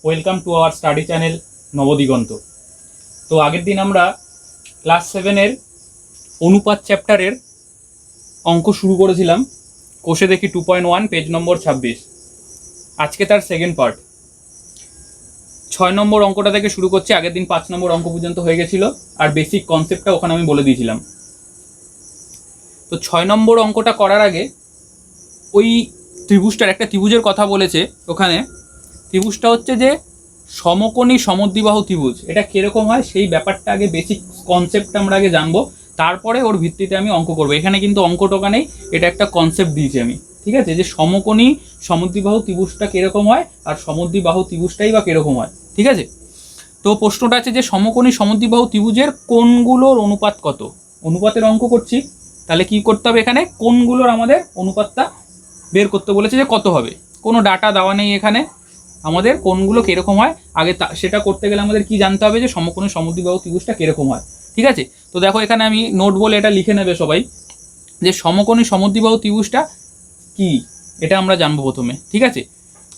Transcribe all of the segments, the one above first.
Welcome to our study channel Nabadiganta. তো আগের দিন আমরা ক্লাস 7-এর অনুপাত চ্যাপ্টারের অঙ্ক শুরু করেছিলাম। কোষে দেখি 2.1 পেজ নম্বর 26। আজকে তার সেকেন্ড পার্ট 6 নম্বর অঙ্কটা থেকে শুরু করছি। আগের দিন 5 নম্বর অঙ্ক পর্যন্ত হয়ে গেছিল, আর বেসিক কনসেপ্টটা ওখানে আমি বলে দিয়েছিলাম। তো 6 নম্বর অঙ্কটা করার আগে ওই ত্রিভুজটার একটা ত্রিভুজের কথা বলেছে। ওখানে ত্রিভুজটা হচ্ছে যে সমকোণী সমদ্বিবাহু ত্রিভুজ। এটা কিরকম হয় সেই ব্যাপারটা আগে, বেসিক কনসেপ্টটা আমরা আগে জানবো, তারপরে ওর ভিত্তিতে আমি অঙ্ক করবো। এখানে কিন্তু অঙ্ক টোকা নেই, এটা একটা কনসেপ্ট দিয়েছি আমি, ঠিক আছে? যে সমকোণী সমদ্বিবাহু ত্রিভুজটা কিরকম হয় আর সমদ্বিবাহু ত্রিভুজটাই বা কিরকম হয়, ঠিক আছে? তো প্রশ্নটা আছে যে সমকোণী সমদ্বিবাহু ত্রিভুজের কোণগুলোর অনুপাত কত। অনুপাতের অঙ্ক করছি, তাহলে কি করতে হবে? এখানে কোণগুলোর আমাদের অনুপাতটা বের করতে বলেছে যে কত হবে। কোনো ডাটা দেওয়া নেই এখানে, আমাদের কোণগুলো কিরকম হয় আগে সেটা করতে গেলে আমাদের কি জানতে হবে যে সমকোণী সমদ্বিবাহু ত্রিভুজটা কিরকম হয়, ঠিক আছে? তো দেখো এখানে আমি নোট বলে এটা লিখে নেবে সবাই যে সমকোণী সমদ্বিবাহু ত্রিভুজটা কি, এটা আমরা জানবো প্রথমে, ঠিক আছে?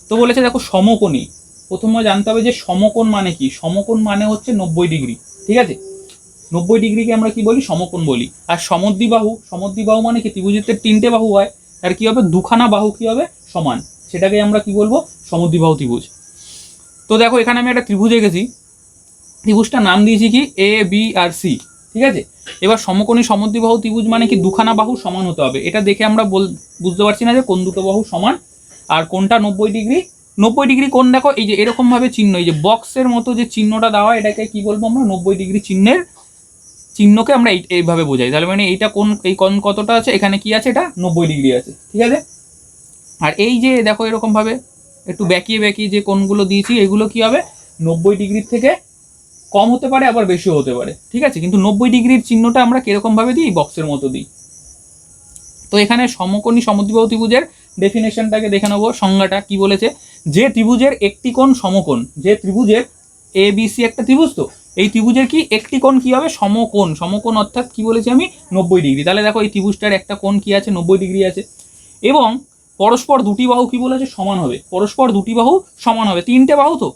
তো বলেছে দেখো সমকোণী, প্রথমে জানতে হবে যে সমকোণ মানে কি। সমকোণ মানে হচ্ছে 90 ডিগ্রি, ঠিক আছে? 90 ডিগ্রিকে আমরা কি বলি? সমকোণ বলি। আর সমদ্বিবাহু, সমদ্বিবাহু মানে কি? ত্রিভুজের 3টে বাহু হয়, আর কি হবে? দুখানা বাহু কি হবে? সমান, সেটাকে আমরা কি বলবো? সমদ্বিবাহু ত্রিভুজ। তো দেখো এখানে আমি একটা ত্রিভুজ এঁকেছি, ত্রিভুজটার নাম দিয়েছি কি এ বি আর সি, ঠিক আছে? এবার সমকোণী সমদ্বিবাহু ত্রিভুজ মানে কি দুখানা বাহু সমান হতে হবে। এটা দেখে আমরা বুঝতে পারছি না যে কোন দুটো বাহু সমান আর কোনটা 90 ডিগ্রি। 90 ডিগ্রি কোণ দেখো এই যে এরকম ভাবে চিহ্ন, এই যে বক্সের মতো যে চিহ্নটা দেওয়া, এটাকে কি বলবো আমরা? 90 ডিগ্রি চিহ্নের চিহ্নকে আমরা এইভাবে বোঝাই। তাহলে মানে এইটা কোন, এই কোণ কতটা আছে, এখানে কি আছে? এটা 90 ডিগ্রি আছে, ঠিক আছে? আর এই যে দেখো এরকম ভাবে একটু বেঁকিয়ে বেঁকিয়ে যে কোণগুলো দিয়েছি, এগুলো কি হবে? 90 ডিগ্রির থেকে কম হতে পারে, আবার বেশিও হতে পারে, ঠিক আছে? কিন্তু 90 ডিগ্রির চিহ্নটা আমরা কিরকম ভাবে দিই? বক্সের মতো দিই। তো এখানে সমকোণী সমদ্বিবাহু ত্রিভুজের ডেফিনেশনটাকে দেখে নেবো। সংজ্ঞাটা কি বলেছে? যে ত্রিভুজের একটি কোণ সমকোণ, যে ত্রিভুজের এ বি সি একটা ত্রিভুজ, তো এই ত্রিভুজের কি একটি কোণ কি হবে? সমকোণ। সমকোণ অর্থাৎ কি বলেছি আমি? 90 ডিগ্রি। তাহলে দেখো এই ত্রিভুজটার একটা কোণ কি আছে? 90 ডিগ্রি আছে। এবং পরস্পর দুটি বাহু কি বলেছে? সমান হবে। পরস্পর দুটি বাহু সমান হবে। 3টে বাহু, তো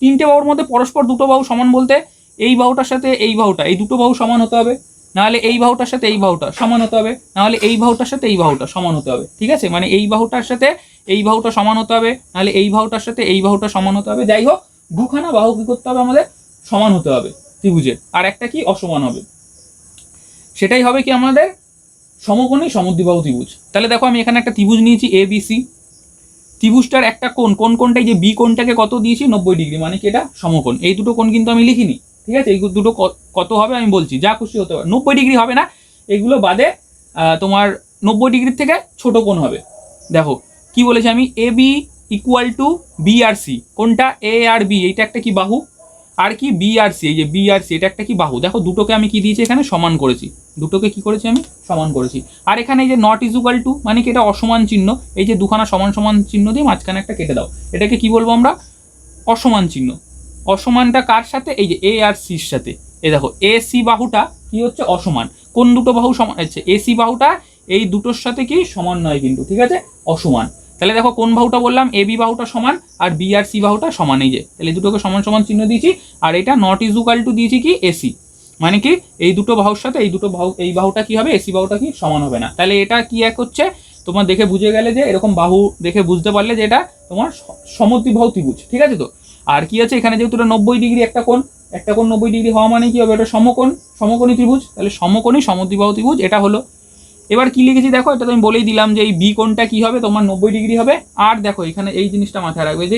3টে বাহুর মধ্যে পরস্পর দুটো বাহু সমান বলতে এই বাহুটার সাথে এই বাহুটা, এই দুটো বাহু সমান হতে হবে, নাহলে এই বাহুটার সাথে এই বাহুটা সমান হতে হবে, নাহলে এই বাহুটার সাথে এই বাহুটা সমান হতে হবে, ঠিক আছে? মানে এই বাহুটার সাথে এই বাহুটা সমান হতে হবে, নাহলে এই বাহুটার সাথে এই বাহুটা সমান হতে হবে। যাই হোক, দুখানা বাহু কি করতে হবে? আমাদের সমান হতে হবে ত্রিভুজের, আর একটা কি অসমান হবে। সেটাই হবে কি আমাদের সমকোণী সমদ্বিবাহু ত্রিভুজ। তাহলে দেখো আমি এখানে একটা ত্রিভুজ নিয়েছি এ বি সি। ত্রিভুজটার একটা কোণ, কোনটাই যে বি কোণটাকে কত দিয়েছি? 90 ডিগ্রি, মানে কি এটা সমকোণ। এই দুটো কোণ কিন্তু আমি লিখিনি, ঠিক আছে? এই দুটো কত হবে আমি বলছি, যা খুশি হতে পারে। 90 ডিগ্রি হবে না, এগুলো বাদে তোমার 90 ডিগ্রির থেকে ছোট কোণ হবে। দেখো কি বলেছি আমি? A B equal to B আর সি। কোনটা? এ আর বি, এইটা একটা কি বাহু, আর কি বি আর সি, এই যে বি আর সি এটা একটা কি বাহু। দেখো দুটোকে আমি কি দিয়েছি এখানে? সমান করেছি। দুটোকে কি করেছি আমি? সমান করেছি। আর এখানে এই যে নট ইকুয়াল টু মানে কি? এটা অসমান চিহ্ন। এই যে দুখানা সমান সমান চিহ্ন দিয়ে মাঝখানে একটা কেটে দাও, এটাকে কি বলবো আমরা? অসমান চিহ্ন। অসমানটা কার সাথে? এই যে এ আর সির সাথে। এই দেখো এ সি বাহুটা কি হচ্ছে? অসমান। কোন দুটো বাহু সমান হচ্ছে? এ সি বাহুটা এই দুটোর সাথে কি সমান নয় কিন্তু, ঠিক আছে? অসমান। তাহলে দেখো কোন বাহুটা বললাম? এ বি বাহুটা সমান, আর বি আর সি বাহুটা সমান। এই যে তাহলে দুটোকে সমান সমান চিহ্ন দিয়েছি। আর এটা নট ইকুয়াল টু দিয়েছি কি? এসি, মানে কি এই দুটো বাহুর সাথে এই দুটো বাহু, এই বাহুটা কি হবে? এসি বাহুটা কি সমান হবে না। তাহলে এটা কি এক হচ্ছে? তোমার দেখে বুঝে গেলে যে এরকম বাহু দেখে বুঝতে পারলে যে এটা তোমার সমদ্বিবাহু ত্রিভুজ, ঠিক আছে? তো আর কি আছে এখানে? যেহেতু এটা 90 ডিগ্রি একটা কোণ, একটা কোণ 90 ডিগ্রি হওয়া মানে কি হবে? এটা সমকোণ, সমকোণী ত্রিভুজ। তাহলে সমকোণী সমদ্বিবাহু ত্রিভুজ এটা হলো। এবার কি লিখেছি দেখো, এটা তো আমি বলেই দিলাম যে এই বি কোণটা কি হবে? তোমার 90 ডিগ্রি হবে। আর দেখো এখানে এই জিনিসটা মাথায় রাখবে যে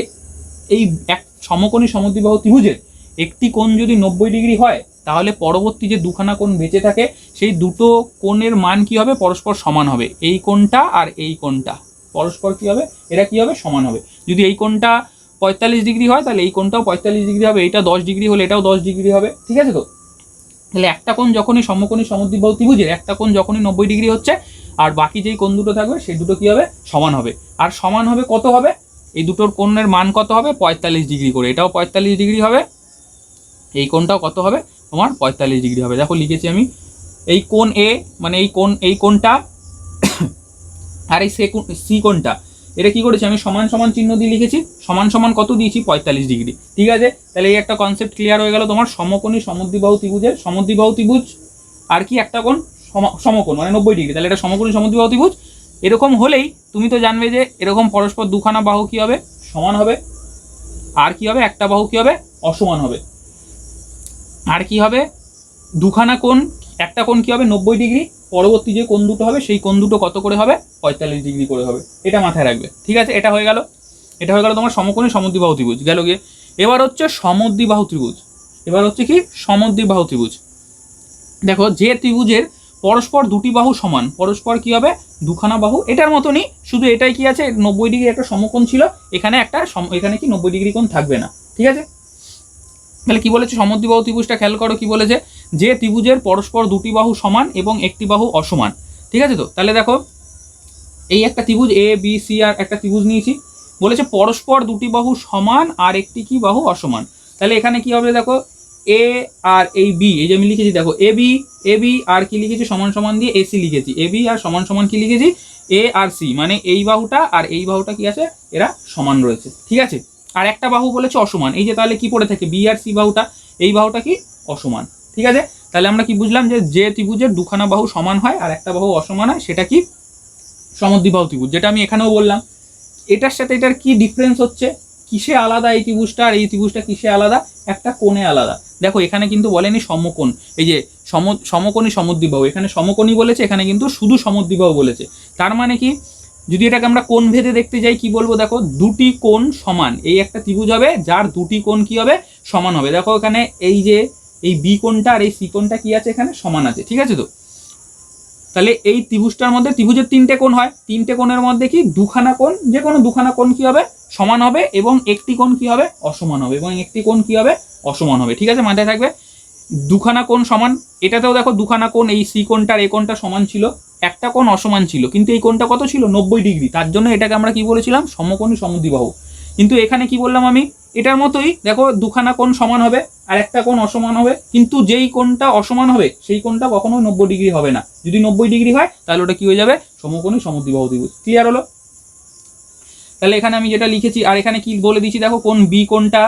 এই এক সমকোণী সমদ্বিবাহু ত্রিভুজের একটি কোণ যদি 90 ডিগ্রি হয়, তাহলে পরবর্তী যে দুখানা কোণ বেঁচে থাকে সেই দুটো কোণের মান কি হবে? পরস্পর সমান হবে। এই কোণটা আর এই কোণটা পরস্পর কি হবে? এরা কি হবে? সমান হবে। যদি এই কোণটা 45 ডিগ্রি হয়, তাহলে এই কোণটাও 45 ডিগ্রি হবে। এইটা 10 ডিগ্রি হলে এটাও 10 ডিগ্রি হবে, ঠিক আছে? তো তাহলে একটা কোণ যখনই সমকোণী সমদ্বিবাহু ত্রিভুজের একটা কোণ যখনই 90 ডিগ্রি হচ্ছে, আর বাকি যেই কোণ দুটো থাকবে সেই দুটো কি হবে? সমান হবে। আর সমান হবে কত হবে? এই দুটোর কোণের মান কত হবে? 45 ডিগ্রি করে। এটাও 45 ডিগ্রি হবে, এই কোণটাও কত হবে? তোমার 45 ডিগ্রি হবে। দেখো লিখেছি আমি, এই কোণ এ মানে এই কোণটা আর এই সি কোণটা, এটা কি করেছি আমি সমান সমান চিহ্ন দিয়ে লিখেছি, সমান সমান কত দিয়েছি 45 ডিগ্রি। ঠিক আছে, তাহলে এই একটা কনসেপ্ট ক্লিয়ার হয়ে গেল তোমার সমকোণী সমদ্বিবাহু ত্রিভুজের। সমদ্বিবাহু ত্রিভুজ আর কি একটা কোণ সমকোণ মানে 90 ডিগ্রি, তাহলে এটা সমকোণী সমদ্বিবাহু ত্রিভুজ। এরকম হলেই তুমি তো জানবে যে এরকম পরস্পর দুখানা বাহু কি হবে সমান হবে, আর কি হবে একটা বাহু কি হবে অসমান হবে, আর কি হবে দুখানা কোণ, একটা কোণ কি হবে 90 ডিগ্রি, পরবর্তী যে কোণ দুটো হবে সেই কোণ দুটো কত করে হবে 45 ডিগ্রি করে হবে, এটা মাথায় রাখবে। ঠিক আছে, এটা হয়ে গেল, এটা হয়ে গেল তোমার সমকোণী সমদ্বিবাহু ত্রিভুজ গেল গিয়ে। এবার হচ্ছে সমদ্বিবাহু ত্রিভুজ। এবার হচ্ছে কি সমদ্বিবাহু ত্রিভুজ। দেখো যে ত্রিভুজের পরস্পর দুটি বাহু সমান, পরস্পর কি হবে দুখানা বাহু, এটার মতনই, শুধু এটাই কি আছে 90 ডিগ্রি একটা সমকোণ ছিল, এখানে একটা এখানে কি 90 ডিগ্রি কোণ থাকবে না। ঠিক আছে, তাহলে কি বলেছে সমদ্বিবাহু ত্রিভুজটা খেয়াল করো কি বলেছে, যে ত্রিভুজের পরস্পর দুটি বাহু সমান এবং একটি বাহু অসমান। ঠিক আছে, তো তাহলে দেখো এই একটা ত্রিভুজ এ বি সি আর একটা ত্রিভুজ নিয়েছি, বলেছে পরস্পর দুটি বাহু সমান আর একটি কি বাহু অসমান। তাহলে এখানে কি হবে দেখো এ আর এই বি, এই যে আমি লিখেছি দেখো এ বি আর কি লিখেছি সমান সমান দিয়ে এসি লিখেছি, এ বি আর সমান সমান কি লিখেছি এ আর সি, মানে এই বাহুটা আর এই বাহুটা কি আছে এরা সমান রয়েছে। ঠিক আছে, আর একটা বাহু বলেছে অসমান, এই যে তাহলে কি পড়ে থাকে বি আর সি বাহুটা, এই বাহুটা কি অসমান। ঠিক আছে, তাহলে আমরা কি বুঝলাম যে ত্রিভুজের দুখানা বাহু সমান হয় আর একটা বাহু অসমান হয় সেটা কি সমদ্বিবাহু ত্রিভুজ, যেটা আমি এখানেও বললাম। এটার সাথে এটার কি ডিফারেন্স হচ্ছে, কিসে আলাদা এই ত্রিভুজটা আর এই ত্রিভুজটা কিসে আলাদা, একটা কোণে আলাদা। দেখো এখানে কিন্তু বলেনি সমকোণ, এই যে সমকোণী সমদ্বিবাহু, এখানে সমকোণী বলেছে, এখানে কিন্তু শুধু সমদ্বিবাহু বলেছে। তার মানে কি যদি এটাকে আমরা কোণ ভেদে দেখতে যাই কি বলবো, দেখো দুটি কোণ সমান, এই একটা ত্রিভুজ হবে যার দুটি কোণ কি হবে সমান হবে। দেখো এখানে এই যে এই বি কোণটা আর এই সি কোণটা কি আছে এখানে সমান আছে। ঠিক আছে, তো তাহলে এই ত্রিভুজটার মধ্যে ত্রিভুজের তিনটে কোণ হয়, তিনটে কোণের মধ্যে কি দুখানা কোণ, যে কোনো দুখানা কোণ কি হবে সমান হবে এবং একটি কোণ কি হবে অসমান হবে, এবং একটি কোণ কি হবে অসমান হবে। ঠিক আছে, মাথায় থাকবে দুখানা কোণ সমান। এটাতেও দেখো দুখানা কোণ, এই সি কোণটার এই কোণটা সমান ছিল, একটা কোণ অসমান ছিল, কিন্তু এই কোণটা কত ছিল 90 ডিগ্রি, তার জন্য এটাকে আমরা কি বলেছিলাম সমকোণী সমদ্বিবাহু। কিন্তু এখানে কি বললাম আমি, এটার মতোই দেখো দুখানা কোণ সমান হবে আর একটা কোণ অসমান হবে, কিন্তু যেই কোণটা অসমান হবে সেই কোণটা কখনোই 90 ডিগ্রি হবে না, যদি 90 ডিগ্রি হয় তাহলে ওটা কি হয়ে যাবে সমকোণী সমদ্বিবাহু ত্রিভুজ। ক্লিয়ার হলো? তাহলে এখানে আমি যেটা লিখেছি আর এখানে কি বলে দিয়েছি দেখো কোণ বি কোণটা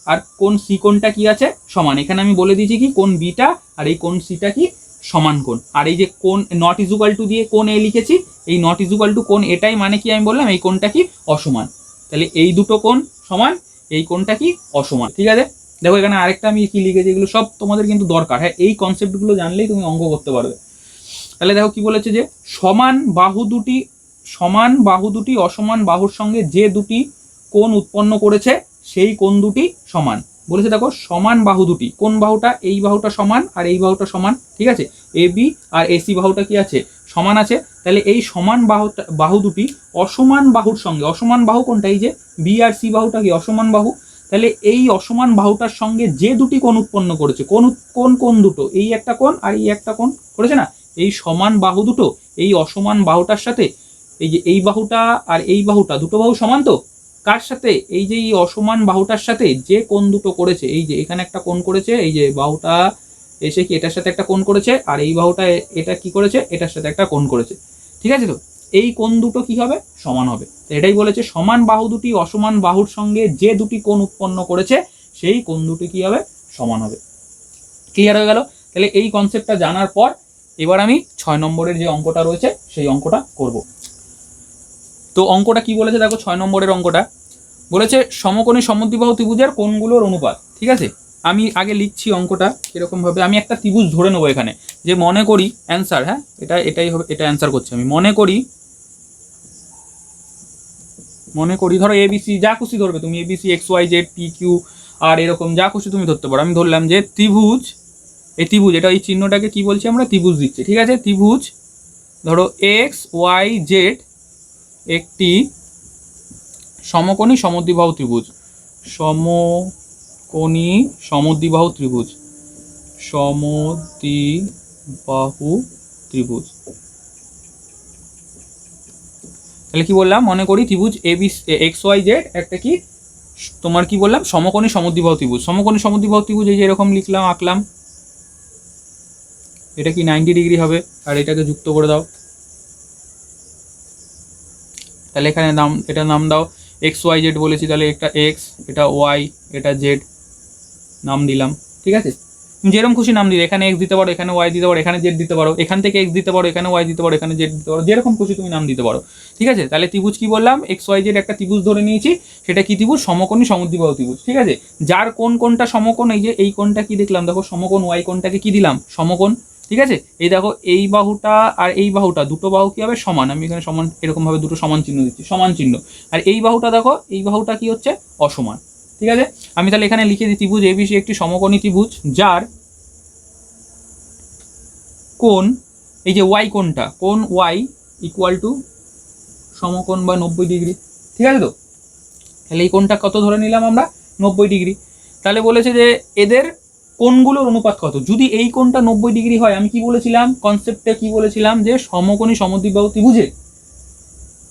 আর কোণ সি কোণটা কি আছে সমান, এখানে আমি বলে দিয়েছি কি কোণ বিটা আর এই কোণ সিটা কি সমান কোণ। আর এই যে কোণ নট ইজুকাল টু দিয়ে কোণ এ লিখেছি, এই নট ইজুকাল টু কোণ এটাই মানে কি আমি বললাম এই কোণটা কি অসমান, তাহলে এই দুটো কোণ সমান, এই কোণটা কি অসমান। ঠিক আছে, দেখো এখানে আরেকটা আমি কি লিখেছি, এগুলো সব তোমাদের কিন্তু দরকার, হ্যাঁ এই কনসেপ্টগুলো জানলেই তুমি অঙ্ক করতে পারবে। তাহলে দেখো কি বলেছে যে সমান বাহু দুটি অসমান বাহুর সঙ্গে যে দুটি কোণ উৎপন্ন করেছে সেই কোণ দুটি সমান। বলেছে দেখো সমান বাহু দুটি, কোন বাহুটা এই বাহুটা সমান আর এই বাহুটা সমান। ঠিক আছে, এ বি আর এসি বাহুটা কি আছে সমান আছে, তাহলে এই সমান বাহু দুটি অসমান বাহুর সঙ্গে, অসমান বাহু কোনটা এই যে বি আর সি বাহুটা কি অসমান বাহু, তাহলে এই অসমান বাহুটার সঙ্গে যে দুটি কোণ উৎপন্ন করেছে, কোন দুটো এই একটা কোণ আর এই একটা কোণ করেছে না, এই সমান বাহু দুটো এই অসমান বাহুটার সাথে এই যে এই বাহুটা আর এই বাহুটা দুটো বাহু সমান, তো কার সাথে এই যে এই অসমান বাহুটার সাথে যে কোণ দুটো করেছে, এই যে এখানে একটা কোণ করেছে, এই যে বাহুটা এসে কি এটার সাথে একটা কোণ করেছে আর এই বাহুটা এটা কি করেছে এটার সাথে একটা কোণ করেছে। ঠিক আছে, তো এই কোণ দুটো কি হবে সমান হবে, এটাই বলেছে সমান বাহু দুটি অসমান বাহুর সঙ্গে যে দুটি কোণ উৎপন্ন করেছে সেই কোণ দুটি কি হবে সমান হবে। ক্লিয়ার হয়ে গেল? তাহলে এই কনসেপ্টটা জানার পর এবার আমি 6 নম্বরের যে অঙ্কটা রয়েছে সেই অঙ্কটা করব। তো অঙ্কটা কি বলেছে দেখো, 6 নম্বরের অঙ্কটা বলেছে সমকোণী সমদ্বিবাহু ত্রিভুজের কোণগুলোর অনুপাত। ঠিক আছে, আমি আগে লিখছি অঙ্কটা কিরকম ভাবে, আমি একটা ত্রিভুজ ধরে নেবো এখানে, যে মনে করি অ্যান্সার, হ্যাঁ এটাই হবে, এটা অ্যান্সার করছি আমি, মনে করি ধরো এবিসি, যা খুশি ধরবে তুমি, ABC X Y Z P Q R এরকম যা খুশি তুমি ধরতে পারো। আমি ধরলাম যে ত্রিভুজ, এই ত্রিভুজ, এটা এই চিহ্নটাকে কি বলছি আমরা ত্রিভুজ দিচ্ছি। ঠিক আছে, ত্রিভুজ ধরো এক্স ওয়াই জেড একটি সমকোণী সমদ্বিবাহু ত্রিভুজ, সমকোণী সমদ্বিবাহু ত্রিভুজ, সমদ্বিবাহু ত্রিভুজ। তাহলে কি বললাম, মনে করি ত্রিভুজ এবি এক্স ওয়াই জেড একটা কি তোমার কি বললাম সমকোণী সমদ্বিবাহু ত্রিভুজ। সমকোণী সমদ্বিবাহু ত্রিভুজ এই যে এরকম লিখলাম, আঁকলাম, এটা কি 90 ডিগ্রি হবে আর এটাকে যুক্ত করে দাও, তাহলে এখানে নাম, এটা নাম দাও এক্স ওয়াই জেড বলেছি, তাহলে একটা এক্স, এটা ওয়াই, এটা জেড নাম দিলাম। ঠিক আছে, যেরকম খুশি নাম দিলে, এখানে এক্স দিতে পারো, এখানে ওয়াই দিতে পারো, এখানে জেড দিতে পারো, এখান থেকে এক্স দিতে পারো, এখানে ওয়াই দিতে পারো, এখানে জেড দিতে পারো, যেরকম খুশি তুমি নাম দিতে পারো। ঠিক আছে, তাহলে ত্রিভুজ কি বললাম, এক্স ওয়াই জেড একটা ত্রিভুজ ধরে নিয়েছি, সেটা কি ত্রিভুজ, সমকোণী সমদ্বিবাহু ত্রিভুজ। ঠিক আছে, যার কোন কোনটা সমকোণ, এই যে এই কোণটা কি দেখলাম দেখো সমকোণ, ওয়াই কোণটাকে কি দিলাম সমকোণ। ঠিক আছে, এই দেখো এই বাহুটা আর এই বাহুটা, দুটো বাহু কি হবে সমান, আমি এখানে সমান এরকম ভাবে দুটো সমান চিহ্ন দিচ্ছি, সমান চিহ্ন। আর এই বাহুটা দেখো, এই বাহুটা কি হচ্ছে অসমান। ঠিক আছে, আমি তাহলে এখানে লিখে দিই ত্রিভুজ এবিসি একটি সমকোণী ত্রিভুজ, যার কোণ, এই যে ওয়াই কোণটা, কোণ ওয়াই ইকুয়াল টু সমকোণ বা 90 ডিগ্রি। ঠিক আছে, তো তাহলে এই কোণটা কত ধরে নিলাম আমরা, 90 ডিগ্রি। তাহলে বলেছে যে এদের কোণগুলোর অনুপাত কত, যদি এই কোণটা 90 ডিগ্রি হয়, আমি কি বলেছিলাম কনসেপ্টে, কি বলেছিলাম যে সমকোণী সমদ্বিবাহু ত্রিভুজে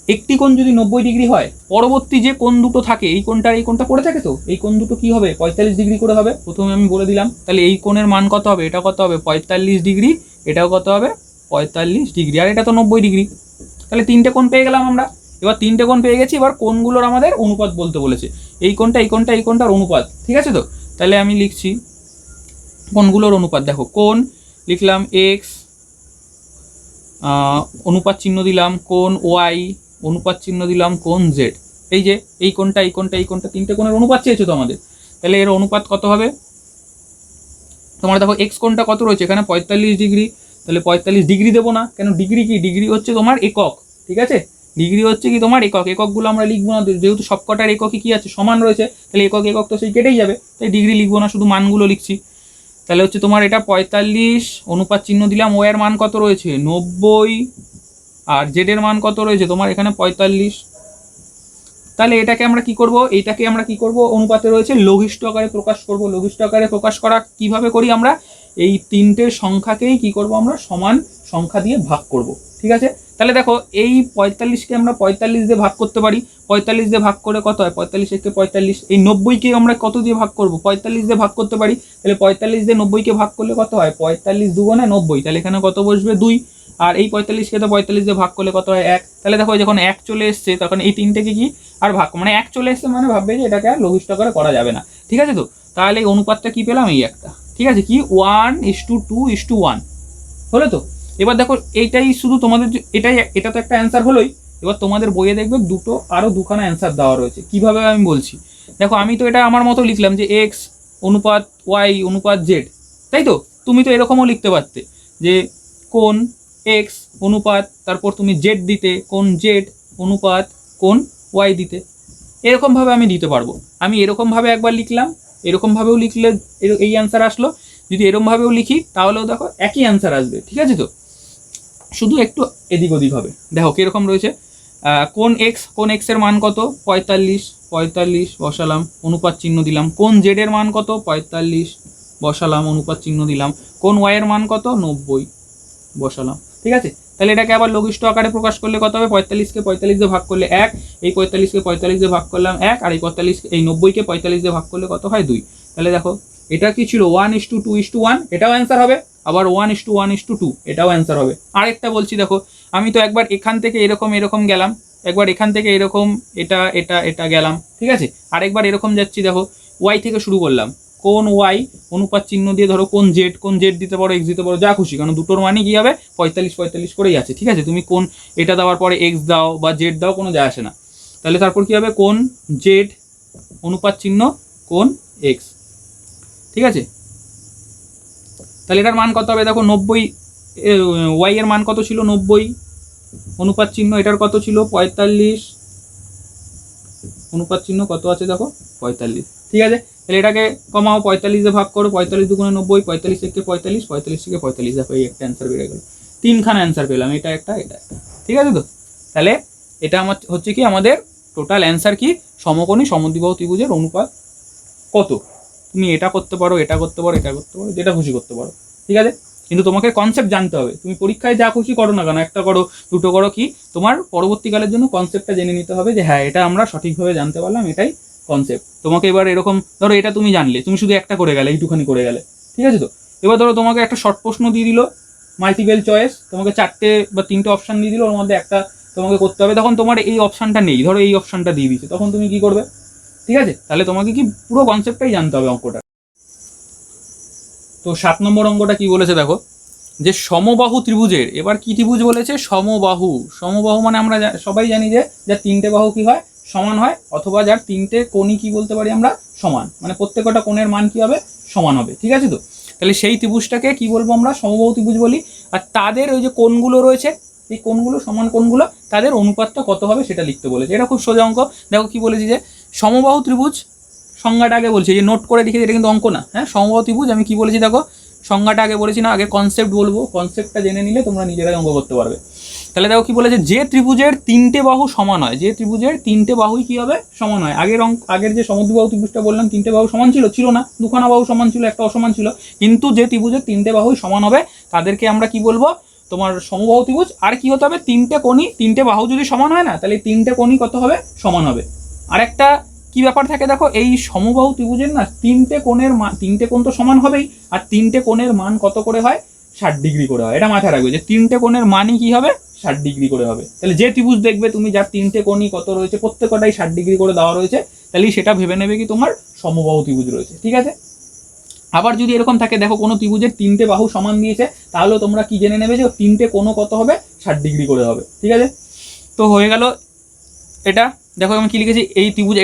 একটি কোণ যদি 90 ডিগ্রি হয়, পরবর্তী যে কোণ দুটো থাকে, এই কোণটা এই কোণটা পড়ে থাকে, তো এই কোণ দুটো কি হবে 45 ডিগ্রি করে হবে, প্রথমে আমি বলে দিলাম। তাহলে এই কোণের মান কত হবে, এটা কত হবে 45 ডিগ্রি, এটাও কত হবে 45 ডিগ্রি, আর এটা তো 90 ডিগ্রি। তাহলে তিনটে কোণ পেয়ে গেলাম আমরা। এবার তিনটে কোণ পেয়ে গেছি, এবার কোণগুলোর আমাদের অনুপাত বলতে বলেছে, এই কোণটা এই কোণটা এই কোণটার অনুপাত। ঠিক আছে, তো তাহলে আমি লিখছি কোণগুলোর অনুপাত। দেখো কোণ লিখলাম এক্স, অনুপাত চিহ্ন দিলাম কোণ ওয়াই, অনুপাত চিহ্ন দিলাম কোণ জেড। এই যে এই কোণটা এই কোণটা এই কোণটা, তিনটে কোণের অনুপাত চেয়েছো তো আমাদের, তাহলে এর অনুপাত কত হবে, তোমার দেখো এক্স কোণটা কত রয়েছে এখানে 45 ডিগ্রি, তাহলে 45 ডিগ্রি দেবো না, কেন ডিগ্রি কি, ডিগ্রি হচ্ছে তোমার একক। ঠিক আছে, ডিগ্রি হচ্ছে কি তোমার একক, এককগুলো আমরা লিখবো না, যেহেতু সবকটার এককই কি আছে সমান রয়েছে, তাহলে একক একক তো সেই কেটেই যাবে, তাই ডিগ্রি লিখবো না, শুধু মানগুলো লিখছি। তাহলে হচ্ছে তোমার এটা 45, অনুপাত চিহ্ন দিলাম, ও এর মান কত রয়েছে 90, আর জেড এর মান কত রয়েছে তোমার এখানে 45। তাহলে এটাকে আমরা কি করব, এইটাকে আমরা কি করব, অনুপাতে রয়েছে লঘিষ্ঠ আকারে প্রকাশ করব। লঘিষ্ঠ আকারে প্রকাশ করা কিভাবে করি আমরা, এই তিনটে সংখ্যাকেই কি করব আমরা সমান সংখ্যা দিয়ে ভাগ করব। ঠিক আছে, তাহলে দেখো এই 45কে আমরা 45 দিয়ে ভাগ করতে পারি, 45 দিয়ে ভাগ করে কত হয় 45 একে 45, এই 90কে আমরা কত দিয়ে ভাগ করব 45 দিয়ে ভাগ করতে পারি, তাহলে 45 দিয়ে 90কে ভাগ করলে কত হয় 45 দুগুণে 90, তাহলে এখানে কত বসবে 2, আর এই 45কে তো 45 দিয়ে ভাগ করলে কত হয় 1। তাহলে দেখো যখন 1 চলে এসছে তখন এই তিনটেকে কি আর ভাগ, মানে 1 চলে এসছে মানে ভাববে যে এটাকে আর লঘিষ্ঠ করে করা যাবে না। ঠিক আছে, তো তাহলে এই অনুপাতটা কি পেলাম, এই একটা। ঠিক আছে, কি 1:2:1 হলো তো। এবার দেখো এইটাই শুধু তোমাদের, এটাই, এটা তো একটা অ্যান্সার হলোই। এবার তোমাদের বইয়ে দেখবে দুটো আরো দুখানা অ্যান্সার দেওয়া রয়েছে, কিভাবে আমি বলছি। দেখো আমি তো এটা আমার মতো লিখলাম যে এক্স অনুপাত ওয়াই অনুপাত জেড, তাই তো তুমি তো এরকমও লিখতে পারতে যে কোন এক্স অনুপাত, তারপর তুমি জেড দিতে কোন জেড অনুপাত কোন ওয়াই দিতে, এরকমভাবে আমি দিতে পারবো। আমি এরকমভাবে একবার লিখলাম, এরকমভাবেও লিখলে এই অ্যান্সার আসলো, যদি এরকমভাবেও লিখি তাহলেও দেখো একই অ্যান্সার আসবে। ঠিক আছে, তো শুধু একটু এদিক ওদিক হবে। দেখো কীরকম রয়েছে, কোন এক্স এর মান কত 45 বসালাম, অনুপাত চিহ্ন দিলাম। কোন জেড এর মান কত 45 বসালাম, অনুপাত চিহ্ন দিলাম। কোন ওয়াই এর মান কত 90 বসালাম। ঠিক আছে, তাহলে এটাকে আবার লঘিষ্ঠ আকারে প্রকাশ করলে কত হবে, 45কে 45 দিয়ে ভাগ করলে 1, এই 45কে 45 দিয়ে ভাগ করলাম 1, আর এই 90কে 45 দিয়ে ভাগ করলে কত হয় 2। তাহলে দেখো এটা কি ছিল 1:2:1, এটাও অ্যান্সার হবে, আবার 1:1:2 এটাও অ্যান্সার হবে। আরেকটা বলছি দেখো, আমি তো একবার এখান থেকে এরকম এরকম গেলাম, একবার এখান থেকে এরকম এটা এটা এটা গেলাম। ঠিক আছে, আরেকবার এরকম যাচ্ছি, দেখো ওয়াই থেকে শুরু করলাম, কোন ওয়াই অনুপাত চিহ্ন দিয়ে ধরো কোন জেড দিতে পারো, এক্স দিতে পারো, যা খুশি, কারণ দুটোর মানে কি হবে 45 করেই আছে। ঠিক আছে, তুমি কোন এটা দেওয়ার পরে এক্স দাও বা জেড দাও, কোনো যায় আসে না। তাহলে তারপর কি হবে কোন জেড অনুপাত চিহ্ন কোন এক্স। ঠিক আছে, তাহলে এটার মান কত হবে, দেখো 90, ওয়াই এর মান কত ছিল 90, অনুপাত চিহ্ন এটার কত ছিল 45, অনুপাত চিহ্ন কত আছে দেখো 45। ঠিক আছে, তাহলে এটাকে কমাও, 45 দিয়ে ভাগ করো, 45 দুগুণে 90, 45 থেকে 45, 45 থেকে 45, দেখো এই একটা অ্যান্সার বেড়ে গেল, তিনখানা অ্যান্সার পেলাম, এটা একটা এটা একটা। ঠিক আছে, তো তাহলে এটা আমার হচ্ছে কি আমাদের টোটাল অ্যান্সার কি, সমকোণী সমদ্বিবাহু ত্রিভুজের অনুপাত কত। তুমি এটা করতে পারো, এটা করতে পারো, এটা করতে পারো, যেটা খুশি করতে পারো। ঠিক আছে, কিন্তু তোমাকে কনসেপ্ট জানতে হবে। তুমি পরীক্ষায় যা খুশি করো না কেন, একটা করো দুটো করো, কি তোমার পরবর্তীকালের জন্য কনসেপ্টটা জেনে নিতে হবে যে হ্যাঁ এটা আমরা সঠিকভাবে জানতে পারলাম, এটাই কনসেপ্ট। তোমাকে এবার এরকম ধরো এটা তুমি জানলে, তুমি শুধু একটা করে গেলে, এইটুখানি করে গেলে। ঠিক আছে, তো এবার ধরো তোমাকে একটা শর্ট প্রশ্ন দিয়ে দিল, মাল্টিপল চয়েস, তোমাকে 4টে বা 3টে অপশান দিয়ে দিল, ওর মধ্যে একটা তোমাকে করতে হবে, তখন তোমার এই অপশানটা নেই, ধরো এই অপশানটা দিয়ে দিচ্ছে, তখন তুমি কি করবে? ঠিক আছে, তাহলে তোমাকে কি পুরো কনসেপ্টটাই জানতে হবে অঙ্কটা। তো 7 নম্বর অঙ্কটা কি বলেছে দেখো, যে সমবাহু ত্রিভুজের, এবার কি ত্রিভুজ বলেছে? সমবাহু। সমবাহু মানে আমরা সবাই জানি যে যার 3টে বাহু কি হয়? সমান হয়, অথবা যার 3টে কোণই কি বলতে পারি আমরা? সমান, মানে প্রত্যেকটা কোণের মান কি হবে? সমান হবে। ঠিক আছে, তো তাহলে সেই ত্রিভুজটাকে কি বলবো আমরা? সমবাহু ত্রিভুজ বলি। আর তাদের ওই যে কোণগুলো রয়েছে, এই কোণগুলো, সমান কোণগুলো, তাদের অনুপাতটা কত হবে সেটা লিখতে বলেছে। এটা খুব সোজা অঙ্ক। দেখো কি বলেছি, যে সমবাহু ত্রিভুজ সংজ্ঞাটা আগে বলছি, যে নোট করে লিখে, এটা কিন্তু অঙ্ক না, হ্যাঁ। সমবাহু ত্রিভুজ আমি কি বলেছি দেখো, সংজ্ঞাটা আগে বলেছি না, আগে কনসেপ্ট বলবো, কনসেপ্টটা জেনে নিলে তোমরা নিজেরাই অঙ্ক করতে পারবে। তাহলে দেখো কি বলেছে, যে ত্রিভুজের 3টে বাহু সমান হয়, যে ত্রিভুজের 3টে বাহুই কি হবে? সমান হয়। আগের যে সমদ্বিবাহু ত্রিভুজটা বললাম, 3টে বাহু সমান ছিল না, দুখানা বাহু সমান ছিল, একটা অসমান ছিল, কিন্তু যে ত্রিভুজের 3টে বাহুই সমান হবে তাদেরকে আমরা কি বলবো? তোমার সমবাহু ত্রিভুজ। আর কি হতে হবে? 3টে কোণই, 3টে বাহু যদি সমান হয় না, তাহলে 3টে কোণই কত হবে? সমান হবে। আর একটা কি ব্যাপার থাকে দেখো, এই সমবাহু ত্রিভুজের না 3টে কোণের মান, 3টে কোণ তো সমান হবেই, আর 3টে কোণের মান কত করে হয়? 60 ডিগ্রি করে হয়। এটা মাথায় রাখবে যে 3টে কোণের মানই কি হবে? 60 ডিগ্রি করে হবে। তাহলে যে ত্রিভুজ দেখবে তুমি যার 3টে কোণই কত রয়েছে, প্রত্যেকটাই 60 ডিগ্রি করে দেওয়া রয়েছে, তাহলে সেটা ভেবে নেবে কি তোমার সমবাহু ত্রিভুজ রয়েছে। ঠিক আছে, আবার যদি এরকম থাকে, দেখো কোনো ত্রিভুজের 3টে বাহু সমান দিয়েছে, তাহলে তোমরা কি জেনে নেবে যে 3টে কোণও কত হবে? 60 ডিগ্রি করে হবে। ঠিক আছে, তো হয়ে গেল এটা। দেখো আমি কি লিখেছি, এই ত্রিভুজ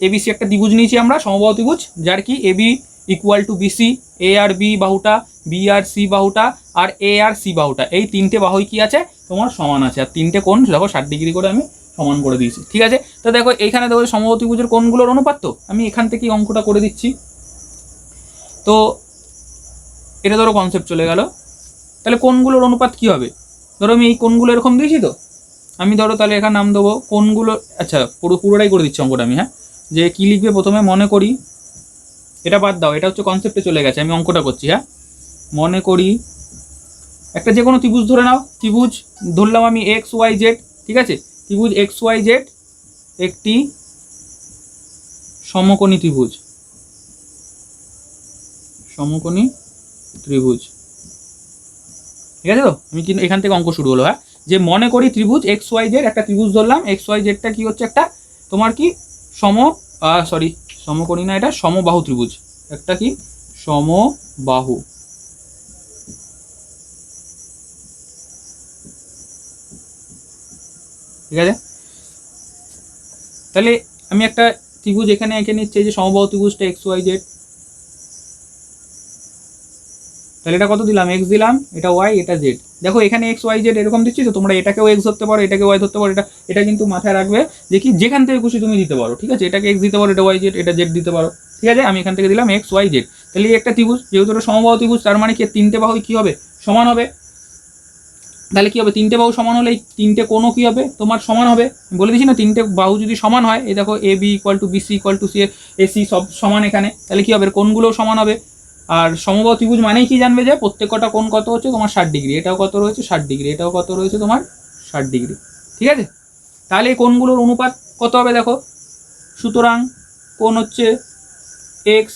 এবিসি একটা ত্রিভুজ নিয়েছি আমরা, সমবাহু ত্রিভুজ, যার কি AB equal to BC, A আর বি বাহুটা, বি আর সি বাহুটা, আর এ আর সি বাহুটা, এই 3টে বাহুই কি আছে? তোমার সমান আছে। আর 3টে কোণ দেখো 60 ডিগ্রি করে আমি সমান করে দিয়েছি। ঠিক আছে, তো দেখো এইখানে দেখো সমবাহু ত্রিভুজের কোণগুলোর অনুপাত, তো আমি এখান থেকেই অঙ্কটা করে দিচ্ছি। তো এটা ধরো কনসেপ্ট চলে গেল। তাহলে কোণগুলোর অনুপাত কি হবে? ধরো আমি এই কোণগুলো এরকম দিয়েছি, তো আমি ধরো তাহলে এখানে নাম দেবো কোণগুলো। আচ্ছা, পুরোটাই করে দিচ্ছি অঙ্কটা আমি, হ্যাঁ। যে কি লিখবে প্রথমে, মনে করি, এটা বাদ দাও, এটা হচ্ছে কনসেপ্টে চলে গেছে, আমি অঙ্কটা করছি, হ্যাঁ। মনে করি একটা যে কোনো ত্রিভুজ ধরে নাও, ত্রিভুজ ধরলাম আমি এক্স ওয়াই জেড। ঠিক আছে, ত্রিভুজ এক্স ওয়াই জেড একটি সমকোণী ত্রিভুজ, সমকোণী ত্রিভুজ। ঠিক আছে, তো আমি কিন্তু এখান থেকে অঙ্ক শুরু হলো, হ্যাঁ। যে মনে করি ত্রিভুজ এক্স ওয়াই জেড, একটা ত্রিভুজ ধরলাম, এক্স ওয়াই জেডটা কি হচ্ছে? একটা তোমার কি সমকোণী না, এটা সমবাহু ত্রিভুজ, একটা কি সমবাহু। ঠিক আছে, তাহলে আমি একটা ত্রিভুজ এখানে এঁকে নিচ্ছি, যে সমবাহু ত্রিভুজটা এক্স ওয়াই জেড। তাহলে এটা কত দিলাম? এক্স দিলাম, এটা ওয়াই, এটা জেড। দেখো এখানে এক্স ওয়াই জেড এরকম দিচ্ছি, তো তোমরা এটাকেও এক্স ধরতে পারো, এটাকে ওয়াই ধরতে পারো। এটা কিন্তু মাথায় রাখবে যে কি যেখান থেকে খুশি তুমি দিতে পারো। ঠিক আছে, এটাকে এক্স দিতে পারো, এটা ওয়াই জেড, এটা জেড দিতে পারো। ঠিক আছে, আমি এখান থেকে দিলাম এক্স ওয়াই জেড। তাহলে এই একটা ত্রিভুজ, যেহেতু এটা সমবাহু ত্রিভুজ, তার মানে কি 3টে বাহু কি হবে? সমান হবে। তাহলে কি হবে? 3টে বাহু সমান হলে এই 3টে কোণও কি হবে? তোমার সমান হবে। বলে দিচ্ছি না, 3টে বাহু যদি সমান হয়, এই দেখো A B equal to BC equal to C, AC সব সমান এখানে, তাহলে কি হবে? কোণগুলোও সমান হবে। আর সমবাহু ত্রিভুজ মানেই কি জানবে, যে প্রত্যেকটা কোণ কত হচ্ছে তোমার 60 ডিগ্রি, এটাও কত রয়েছে 60 ডিগ্রি, এটাও কত রয়েছে তোমার 60 ডিগ্রি। ঠিক আছে, তাহলে এই কোণগুলোর অনুপাত কত হবে দেখো। সুতরাং কোণ হচ্ছে এক্স,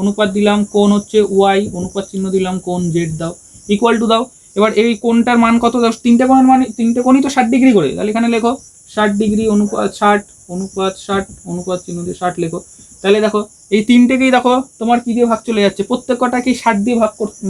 অনুপাত দিলাম, কোণ হচ্ছে ওয়াই, অনুপাত চিহ্ন দিলাম, কোণ জেড দাও, ইকুয়াল টু দাও। এবার এই কোণটার মান কত দাও? 3টে কোণের মান, 3টে কোণই তো 60 ডিগ্রি করে, তাহলে এখানে লেখো 60 ডিগ্রি, অনুপাত 60, অনুপাত 60, অনুপাত চিহ্ন দিয়ে 60 লেখো। তাহলে দেখো এই 3টেকেই দেখো তোমার কি দিয়ে ভাগ চলে যাচ্ছে, প্রত্যেকটাকেই 60 দিয়ে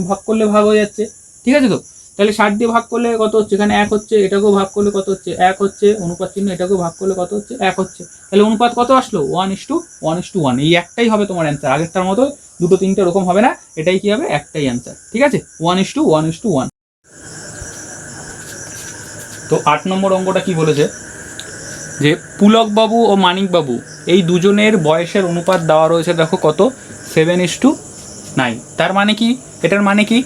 ভাগ করলে ভাগ হয়ে যাচ্ছে। ঠিক আছে, তো তাহলে 60 দিয়ে ভাগ করলে কত হচ্ছে? এখানে 1 হচ্ছে, এটাকেও ভাগ করলে কত হচ্ছে? 1 হচ্ছে, অনুপাত চিহ্ন, এটাকেও ভাগ করলে কত হচ্ছে? 1 হচ্ছে। তাহলে অনুপাত কত আসলো? 1:1:1। এই একটাই হবে তোমার অ্যান্সার, আগেরটার মতো 2টো 3টে এরকম হবে না, এটাই কি হবে? একটাই অ্যান্সার। ঠিক আছে, 1:1:1। তো 8 নম্বর অঙ্কটা কি বলেছে, যে পুলকবাবু ও মানিকবাবু এই দুজনের বয়সের অনুপাত দেওয়া রয়েছে, দেখো কত? 7:9। তার মানে কি? এটার মানে কি,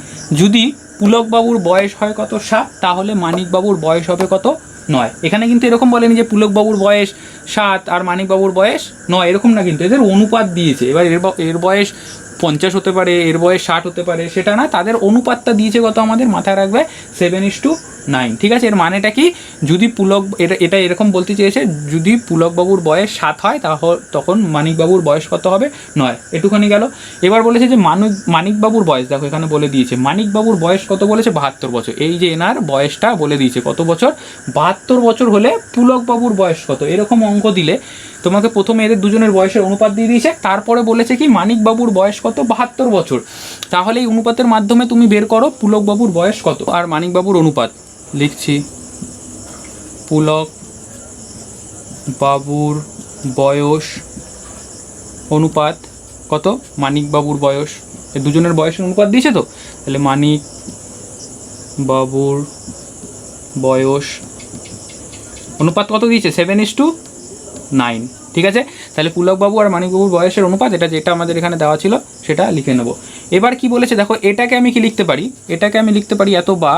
যদি পুলকবাবুর বয়স হয় কত? 7, তাহলে মানিকবাবুর বয়স হবে কত? 9। এখানে কিন্তু এরকম বলেনি যে পুলকবাবুর বয়স 7 আর মানিকবাবুর বয়স 9, এরকম না, কিন্তু এদের অনুপাত দিয়েছে। এবার এর বয়স 50 হতে পারে, এর বয়স 60 হতে পারে, সেটা না, তাদের অনুপাতটা দিয়েছে কত? আমাদের মাথায় রাখবে 7:9। 9। ঠিক আছে, এর মানেটা কি, যদি পুলক এটা এরকম বলতে চেয়েছে, যদি পুলকবাবুর বয়স 7 হয় তখন মানিকবাবুর বয়স কত হবে, 9। এটুখানি গেল। এবার বলেছে যে মানিকবাবুর বয়স, দেখো এখানে বলে দিয়েছে মানিকবাবুর বয়স কত বলেছে, 72 বছর। এই যে এনার বয়সটা বলে দিয়েছে কত বছর, 72 বছর হলে পুলকবাবুর বয়স কত। এরকম অঙ্ক দিলে তোমাকে প্রথমে এদের দুজনের বয়সের অনুপাত দিয়ে দিয়েছে, তারপরে বলেছে কি মানিকবাবুর বয়স কত, 72 বছর। তাহলে এই অনুপাতের মাধ্যমে তুমি বের করো পুলকবাবুর বয়স কত আর মানিকবাবুর অনুপাত। লিখছি, পুলক বাবুর বয়স অনুপাত কত, মানিকবাবুর বয়স। এই দুজনের বয়সের অনুপাত দিয়েছে তো, তাহলে মানিক বাবুর বয়স অনুপাত কত দিয়েছে, 7:9। ঠিক আছে, তাহলে পুলকবাবু আর মানিকবাবুর বয়সের অনুপাত, যেটা আমাদের এখানে দেওয়া ছিল সেটা লিখে নেব। এবার কি বলেছে দেখো, এটাকে আমি কি লিখতে পারি, এটাকে আমি লিখতে পারি এত, বা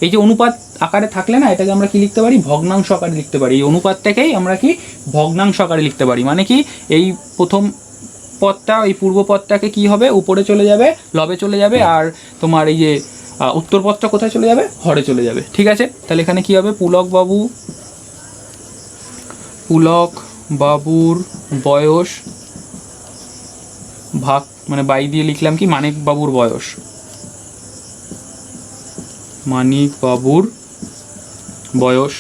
এই যে অনুপাত আকারে থাকলে না, এটাকে আমরা কি লিখতে পারি, ভগ্নাংশ আকারে লিখতে পারি। এই অনুপাতটাকেই আমরা কি ভগ্নাংশ আকারে লিখতে পারি। মানে কি, এই প্রথম পদটা, এই পূর্ব পদটাকে কি হবে, উপরে চলে যাবে, লবে চলে যাবে, আর তোমার এই যে উত্তর পদটা কোথায় চলে যাবে, হরে চলে যাবে। ঠিক আছে, তাহলে এখানে কি হবে, পুলক বাবুর বয়স ভাগ, মানে বাই দিয়ে লিখলাম কি মানিকবাবুর বয়স, মানিকবাবুর বয়স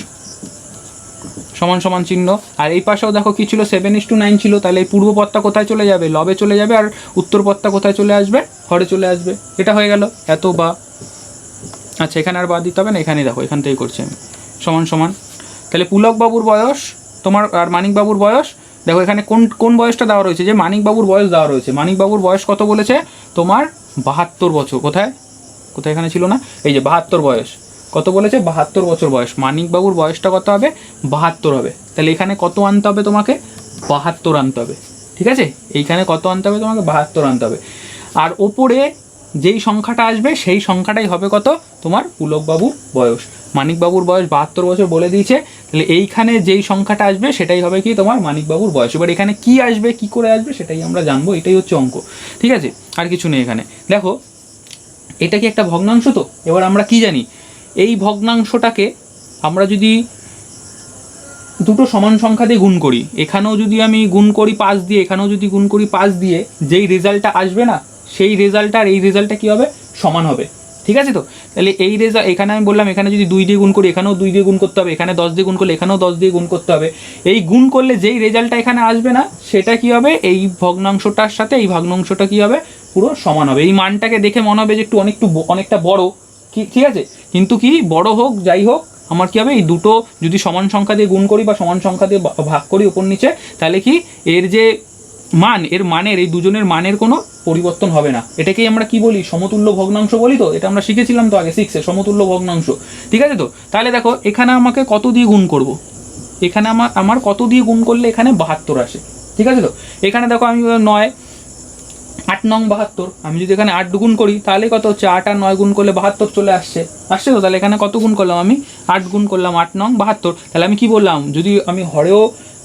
সমান সমান চিহ্ন। আর এই পাশেও দেখো কি ছিল, 7:9 ছিল। তাহলে এই পূর্ব পদটা কোথায় চলে যাবে, লবে চলে যাবে, আর উত্তর পদটা কোথায় চলে আসবে, হরে চলে আসবে। এটা হয়ে গেল এত বা। আচ্ছা, এখানে আর বাদ দিতে হবে না, এখানেই দেখো, এখান থেকেই করছি আমি, সমান সমান। তাহলে পুলকবাবুর বয়স তোমার আর মানিকবাবুর বয়স, দেখো এখানে কোন কোন বয়সটা দেওয়া রয়েছে, যে মানিকবাবুর বয়স দেওয়া রয়েছে। মানিকবাবুর বয়স কত বলেছে তোমার, 72 বছর। কোথায় কোথায়, এখানে ছিল না, এই যে 72 বয়স কত বলেছে, 72 বছর বয়স। মানিকবাবুর বয়সটা কত হবে, 72 হবে। তাহলে এখানে কত আনতে হবে তোমাকে, 72 আনতে হবে। ঠিক আছে, এইখানে কত আনতে হবে তোমাকে, 72 আনতে হবে। আর ওপরে যেই সংখ্যাটা আসবে সেই সংখ্যাটাই হবে কত, তোমার পুলকবাবুর বয়স। মানিকবাবুর বয়স 72 বছর বলে দিয়েছে, তাহলে এইখানে যেই সংখ্যাটা আসবে সেটাই হবে কি তোমার মানিকবাবুর বয়স। এবার এখানে কি আসবে, কি করে আসবে সেটাই আমরা জানবো, এটাই হচ্ছে অঙ্ক। ঠিক আছে, আর কিছু নেই এখানে। দেখো এটা কি একটা ভগ্নাংশ, তো এবার আমরা কি জানি, এই ভগ্নাংশটাকে আমরা যদি দুটো সমান সংখ্যা দিয়ে গুণ করি, এখানেও যদি আমি গুণ করি 5 দিয়ে, এখানেও যদি গুণ করি 5 দিয়ে, যেই রেজাল্টটা আসবে না, সেই রেজাল্টটা আর এই রেজাল্টটা কী হবে, সমান হবে। ঠিক আছে, তো তাহলে এই রেজাল্ট, এখানে আমি বললাম এখানে যদি 2 দিয়ে গুণ করি, এখানেও 2 দিয়ে গুণ করতে হবে, এখানে 10 দিয়ে গুণ করলে এখানেও 10 দিয়ে গুণ করতে হবে। এই গুণ করলে যেই রেজাল্টটা এখানে আসবে না, সেটা কী হবে, এই ভগ্নাংশটার সাথে এই ভগ্নাংশটা কী হবে, পুরো সমান হবে। এই মানটাকে দেখে মনে হবে যে অনেকটা বড়, ঠিক আছে, কিন্তু কি বড় হোক যাই হোক, আমার কী হবে, এই দুটো যদি সমান সংখ্যা দিয়ে গুণ করি বা সমান সংখ্যা দিয়ে ভাগ করি উপর নিচে, তাহলে কি এর যে মান, এর মানের, এই দুজনের মানের কোনো পরিবর্তন হবে না। এটাকেই আমরা কি বলি, সমতুল্য ভগ্নাংশ বলি। তো এটা আমরা শিখেছিলাম তো আগে 6-এ, সমতুল্য ভগ্নাংশ। ঠিক আছে, তো তাহলে দেখো এখানে আমাকে কত দিয়ে গুণ করব, এখানে আমার কত দিয়ে গুণ করলে এখানে 72 আসে। ঠিক আছে, তো এখানে দেখো আমি 8 নং 72, আমি যদি এখানে 8 গুণ করি তাহলে কত হচ্ছে, 8 আর 9 গুণ করলে 72 চলে আসছে তো। তাহলে এখানে কত গুণ করলাম, আমি 8 গুণ করলাম, 8 নং 72। তাহলে আমি কি বললাম, যদি আমি হরেও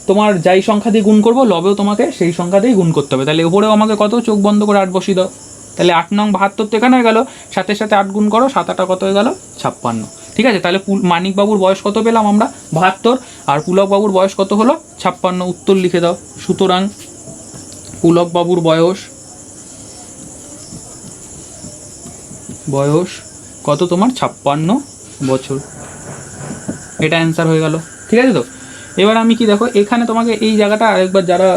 তোমার যাই সংখ্যা দিয়ে গুণ করবো, লবেও তোমাকে সেই সংখ্যা দিয়েই গুণ করতে হবে। তাহলে উপরেও আমাকে কত, চোখ বন্ধ করে 8 বসিয়ে দাও। তাহলে 8 নং 72 তো এখানে হয়ে গেল, সাথে সাথে 8 গুণ করো, 7 8 কত হয়ে গেল, 56। ঠিক আছে, তাহলে মানিকবাবুর বয়স কত পেলাম আমরা, 72, আর পুলকবাবুর বয়স কত হলো, 56। উত্তর লিখে দাও। সুতরাং পুলকবাবুর বয়স কত তোমার, 56 বছর। এটা অ্যান্সার হয়ে গেল। ঠিক আছে, তো এবার আমি কি দেখো, এখানে তোমাকে এই জায়গাটা আরেকবার, যারা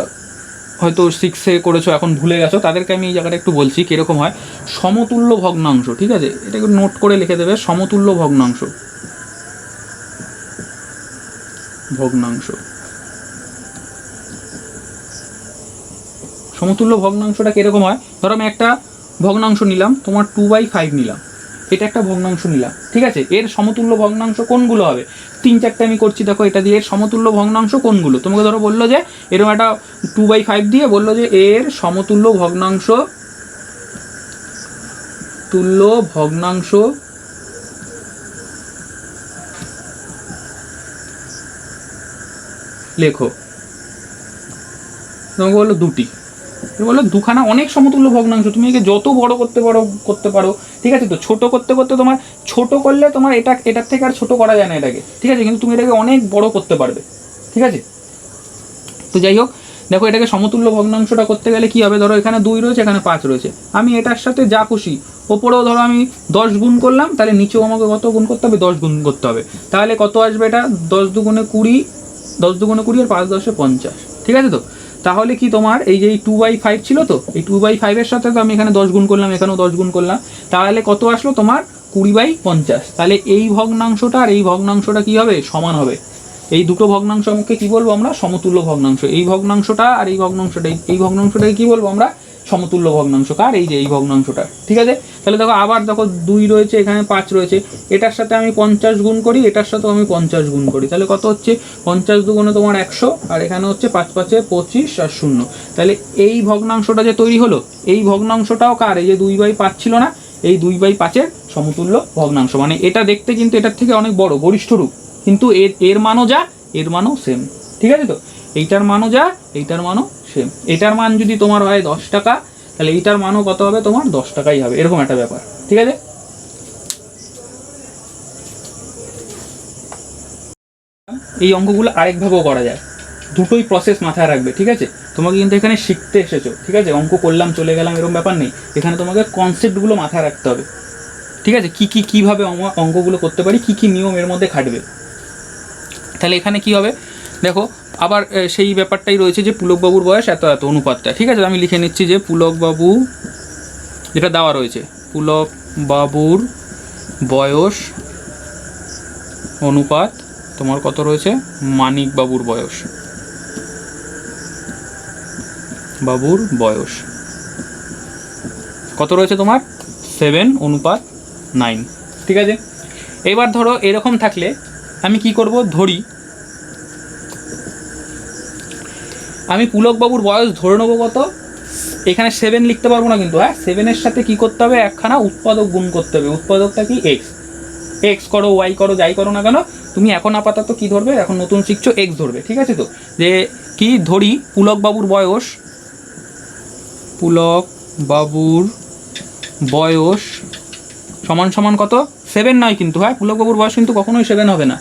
হয়তো 6-এ করেছো এখন ভুলে গেছো, তাদেরকে আমি এই জায়গাটা একটু বলছি কীরকম হয়। সমতুল্য ভগ্নাংশ, ঠিক আছে, এটা একটু নোট করে লিখে দেবে, সমতুল্য ভগ্নাংশ। সমতুল্য ভগ্নাংশটা কীরকম হয়, ধরো আমি একটা ভগ্নাংশ নিলাম, তোমার 2/5 নিলাম, এটা একটা ভগ্নাংশ নিলাম। ঠিক আছে, এর সমতুল্য ভগ্নাংশ কোনগুলো হবে, 3-4টে আমি করছি, দেখো এটা দিয়ে এর সমতুল্য ভগ্নাংশ কোনগুলো। তোমাকে ধরো বললো যে এরকম একটা 2/5 দিয়ে বললো যে এর সমতুল্য ভগ্নাংশ লেখো। তোমাকে বললো 2টি, বললো দুখানা অনেক সমতুল্য ভগ্নাংশ, তুমি একে যত বড় করতে পারো, ঠিক আছে। তো ছোট করতে করতে তোমার ছোট করলে তোমার এটার থেকে আর ছোট করা যায় না এটাকে, ঠিক আছে, কিন্তু তুমি এটাকে অনেক বড় করতে পারবে, ঠিক আছে। তো যাই হোক, দেখো এটাকে সমতুল্য ভগ্নাংশটা করতে গেলে কি হবে, ধরো এখানে 2 রয়েছে, এখানে 5 রয়েছে, আমি এটার সাথে যা খুশি, ওপরেও ধরো আমি 10 গুণ করলাম, তাহলে নিচেও আমাকে কত গুণ করতে হবে, 10 গুণ করতে হবে। তাহলে কত আসবে এটা, 10 দুগুণে 20, 10 দুগুণে 20 আর 5 10 50, ঠিক আছে। তো তাহলে কি তোমার এই যে 2/5 ছিল, তো এই 2/5 এর সাথে তো আমি এখানে 10 গুণ করলাম, এখানেও 10 গুণ করলাম, তাহলে কত আসলো তোমার 20/50। তাহলে এই ভগ্নাংশটা আর এই ভগ্নাংশটা কি হবে, সমান হবে। এই দুটো ভগ্নাংশকে কি বলবো আমরা, সমতুল্য ভগ্নাংশ। এই ভগ্নাংশটা আর এই ভগ্নাংশটাকে কি বলবো আমরা, সমতুল্য ভগ্নাংশ। কার, এই যে এই ভগ্নাংশটা, ঠিক আছে। তাহলে দেখো আবার দেখো 2 রয়েছে, এখানে 5 রয়েছে, এটার সাথে আমি 50 গুণ করি, এটার সাথেও আমি 50 গুণ করি, তাহলে কত হচ্ছে 50 দুগুণে তোমার 100, আর এখানে হচ্ছে 5 5 25 আর 0। তাহলে এই ভগ্নাংশটা যে তৈরি হলো, এই ভগ্নাংশটাও কার, এই যে 2/5 ছিল না, এই 2/5 সমতুল্য ভগ্নাংশ। মানে এটা দেখতে কিন্তু এটার থেকে অনেক বড়, গরিষ্ঠ রূপ, কিন্তু এর মানও যা, এর মানও সেম, ঠিক আছে। তো এইটার মানও যা, এইটার মানও সেম। এটার মান যদি তোমার হয় 10 টাকা, তাহলে এইটার মানও কত হবে, তোমার 10 টাকাই হবে, এরকম একটা ব্যাপার, ঠিক আছে। এই অঙ্কগুলো আরেকভাবেও করা যায়, দুটোই প্রসেস মাথায় রাখবে, ঠিক আছে। তোমাকে কিন্তু এখানে শিখতে এসেছো, ঠিক আছে, অঙ্ক করলাম চলে গেলাম এরকম ব্যাপার নেই, এখানে তোমাকে কনসেপ্টগুলো মাথায় রাখতে হবে, ঠিক আছে। কীভাবে অঙ্কগুলো করতে পারি, কী নিয়ম এর মধ্যে খাটবে। তাহলে এখানে কি হবে, দেখো আবার সেই ব্যাপারটাই রয়েছে যে পুলকবাবুর বয়স এত এত অনুপাতটা, ঠিক আছে। আমি লিখে নিচ্ছি যে পুলকবাবু, যেটা দেওয়া রয়েছে, পুলকবাবুর বয়স অনুপাত তোমার কত রয়েছে, মানিকবাবুর বয়স, কত রয়েছে তোমার, 7:9, ঠিক আছে। এবার ধরো এরকম থাকলে আমি কি করব, ধরি আমি পুলকবাবুর বয়স ধরে নেবো কত, এখানে 7 লিখতে পারবো না কিন্তু, হ্যাঁ 7-এর সাথে কি করতে হবে, একখানা উৎপাদক গুণ করতে হবে। উৎপাদকটা কি, এক্স করো, ওয়াই করো, যাই করো না কেন, তুমি এখন আপাতত কি ধরবে, এখন নতুন শিখছো, এক্স ধরবে, ঠিক আছে। তো যে কি ধরি, পুলকবাবুর বয়স সমান সমান কত, 7 নয় কিন্তু, হ্যাঁ পুলকবাবুর বয়স কিন্তু কখনোই 7 হবে না,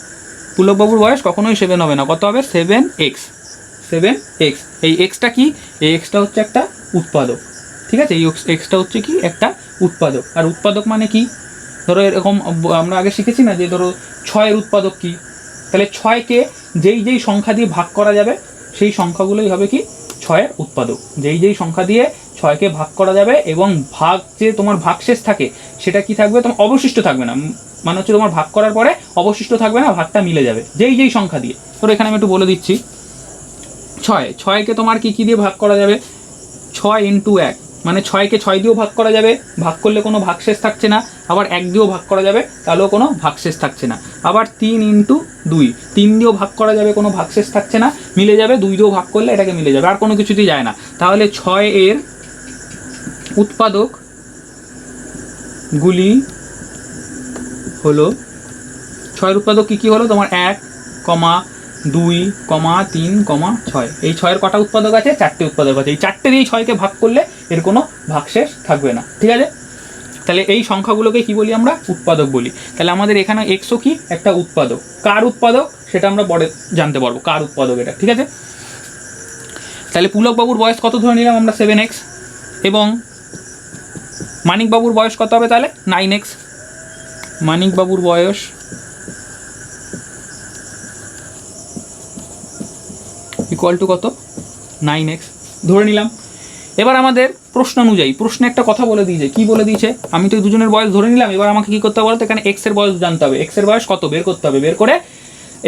পুলকবাবুর বয়স কখনোই 7 হবে না, কত হবে, 7x। এই এক্সটা কি, এই এক্সটা হচ্ছে একটা উৎপাদক, ঠিক আছে। এই এক্সটা হচ্ছে কি, একটা উৎপাদক। আর উৎপাদক মানে কি, ধরো এরকম আমরা আগে শিখেছি না যে ধরো 6-এর উৎপাদক কি, তাহলে 6কে যেই সংখ্যা দিয়ে ভাগ করা যাবে সেই সংখ্যাগুলোই হবে কি, 6-এর উৎপাদক। যেই সংখ্যা দিয়ে 6কে ভাগ করা যাবে এবং ভাগ যে তোমার ভাগশেষ থাকে সেটা কি থাকবে, তোমার অবশিষ্ট থাকবে না, মানে হচ্ছে তোমার ভাগ করার পরে অবশিষ্ট থাকবে না, ভাগটা মিলে যাবে যেই সংখ্যা দিয়ে। ধরো এখানে আমি একটু বলে দিচ্ছি, 6কে তোমার কি দিয়ে ভাগ করা যাবে, 6 × 1, মানে 6কে 6 দিয়েও ভাগ করা যাবে, ভাগ করলে কোনো ভাগশেষ থাকছে না, আবার 1 দিয়েও ভাগ করা যাবে, তাহলেও কোনো ভাগশেষ থাকছে না। আবার 3 × 2, 3 দিয়েও ভাগ করা যাবে, কোনো ভাগশেষ থাকছে না, মিলে যাবে, 2 দিয়েও ভাগ করলে এটাকে মিলে যাবে, আর কোনো কিছুতেই যায় না। তাহলে 6-এর উৎপাদক গুলি হলো, 6-এর উৎপাদক কি হলো তোমার, 1, 2, 3, 6। এই 6-এর কটা উৎপাদক আছে, 4টে উৎপাদক আছে। এই 4টে দিয়ে 6কে ভাগ করলে এর কোনো ভাগশেষ থাকবে না, ঠিক আছে। তাহলে এই সংখ্যাগুলোকে কি বলি আমরা, উৎপাদক বলি। তাহলে আমাদের এখানে এক্সও কি, একটা উৎপাদক। কার উৎপাদক সেটা আমরা পরে জানতে পারবো, কার উৎপাদক এটা, ঠিক আছে। তাহলে পুলকবাবুর বয়স কত ধরে নিলাম আমরা, 7x, এবং মানিকবাবুর বয়স কত হবে তাহলে, 9x। মানিকবাবুর বয়স ইকুয়াল টু কত, 9x ধরে নিলাম। এবার আমাদের প্রশ্ন অনুযায়ী, প্রশ্নে একটা কথা বলে দিয়েছে, কি বলে দিয়েছে, আমি তো দুজনের বয়স ধরে নিলাম, এবার আমাকে কি করতে হবে বলতো, এখানে এক্স এর বয়স জানতে হবে, এক্স এর বয়স কত বের করতে হবে, বের করে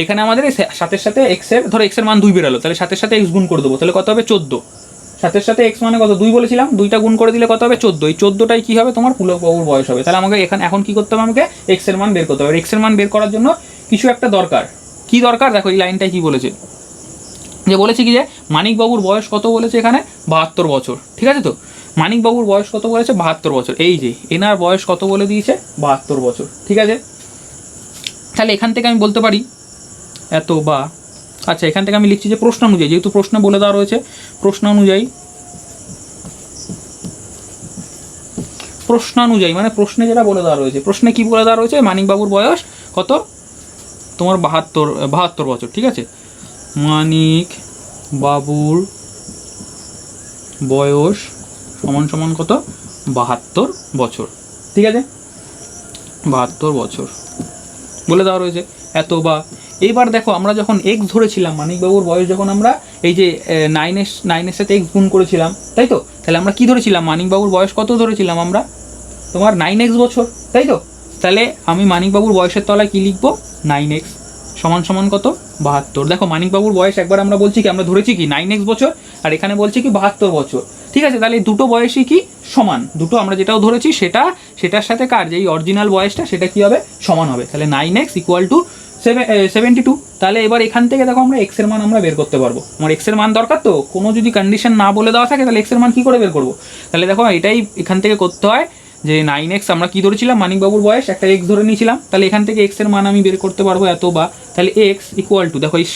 এখানে আমাদের সাথে সাথে এক্স এর, ধরো এক্স এর মান 2 বেরালো, তাহলে সাথে সাথে এক্স গুণ করে দেবো, তাহলে কত হবে 14। সাথের সাথে এক্স মানে কত, 2 বলেছিলাম, 2টা গুণ করে দিলে কত হবে 14। এই 14টাই কি হবে, তোমার পুলকবাবুর বয়স হবে। তাহলে আমাকে এখন কি করতে হবে, আমাকে এক্স এর মান বের করতে হবে। এক্স এর মান বের করার জন্য কিছু একটা দরকার, কি দরকার, দেখো এই লাইনটাই কি বলেছে, যে বলেছে কি যে মানিকবাবুর বয়স কত বলেছে এখানে, 72 বছর, ঠিক আছে। তো মানিকবাবুর বয়স কত বলেছে, 72 বছর। এই যে এনার বয়স কত বলে দিয়েছে, 72 বছর, ঠিক আছে। তাহলে এখান থেকে আমি বলতে পারি এত, বা আচ্ছা এখান থেকে আমি লিখছি যে প্রশ্ন অনুযায়ী, যেহেতু প্রশ্ন বলে দেওয়া রয়েছে, প্রশ্ন অনুযায়ী প্রশ্নানুযায়ী, মানে প্রশ্নে যেটা বলে দেওয়া রয়েছে, প্রশ্নে কি বলে দেওয়া রয়েছে, মানিকবাবুর বয়স কত, তোমার 72 বছর, ঠিক আছে। মানিক বাবুর বয়স সমান সমান কত, 72 বছর, ঠিক আছে, 72 বছর বলে দেওয়া রয়েছে এত। বা এইবার দেখো আমরা যখন এক্স ধরেছিলাম মানিকবাবুর বয়স, যখন আমরা এই যে 9-এর সাথে এক্স গুণ করেছিলাম, তাই তো, তাহলে আমরা কি ধরেছিলাম, মানিকবাবুর বয়স কত ধরেছিলাম আমরা, তোমার 9x বছর, তাই তো। তাহলে আমি মানিকবাবুর বয়সের তলায় কি লিখবো, 9x সমান সমান কত, 72। দেখো মানিকবাবুর বয়স একবার আমরা বলছি কি, আমরা ধরেছি কি 9x বছর, আর এখানে বলছি কি 72 বছর, ঠিক আছে। তাহলে দুটো বয়সই কি সমান, দুটো আমরা যেটাও ধরেছি সেটার সাথে কার যে অরিজিনাল বয়সটা সেটা কি হবে, সমান হবে। তাহলে 9x ইকুয়াল টু 72। তাহলে এবার এখান থেকে দেখো আমরা এক্স এর মান আমরা বের করতে পারবো। আমার এক্স এর মান দরকার, তো কোনো যদি কন্ডিশন না বলে দেওয়া থাকে তাহলে এক্স এর মান কী করে বের করবো। তাহলে দেখো এটাই এখান থেকে করতে হয়, যে 9x আমরা কি ধরেছিলাম, মানিকবাবুর বয়স একটা এক্স ধরে নিয়েছিলাম, তাহলে এখান থেকে এক্স এর মান আমি বের করতে পারবো এত। বা তাহলে এক্স ইকুয়াল টু, দেখো এই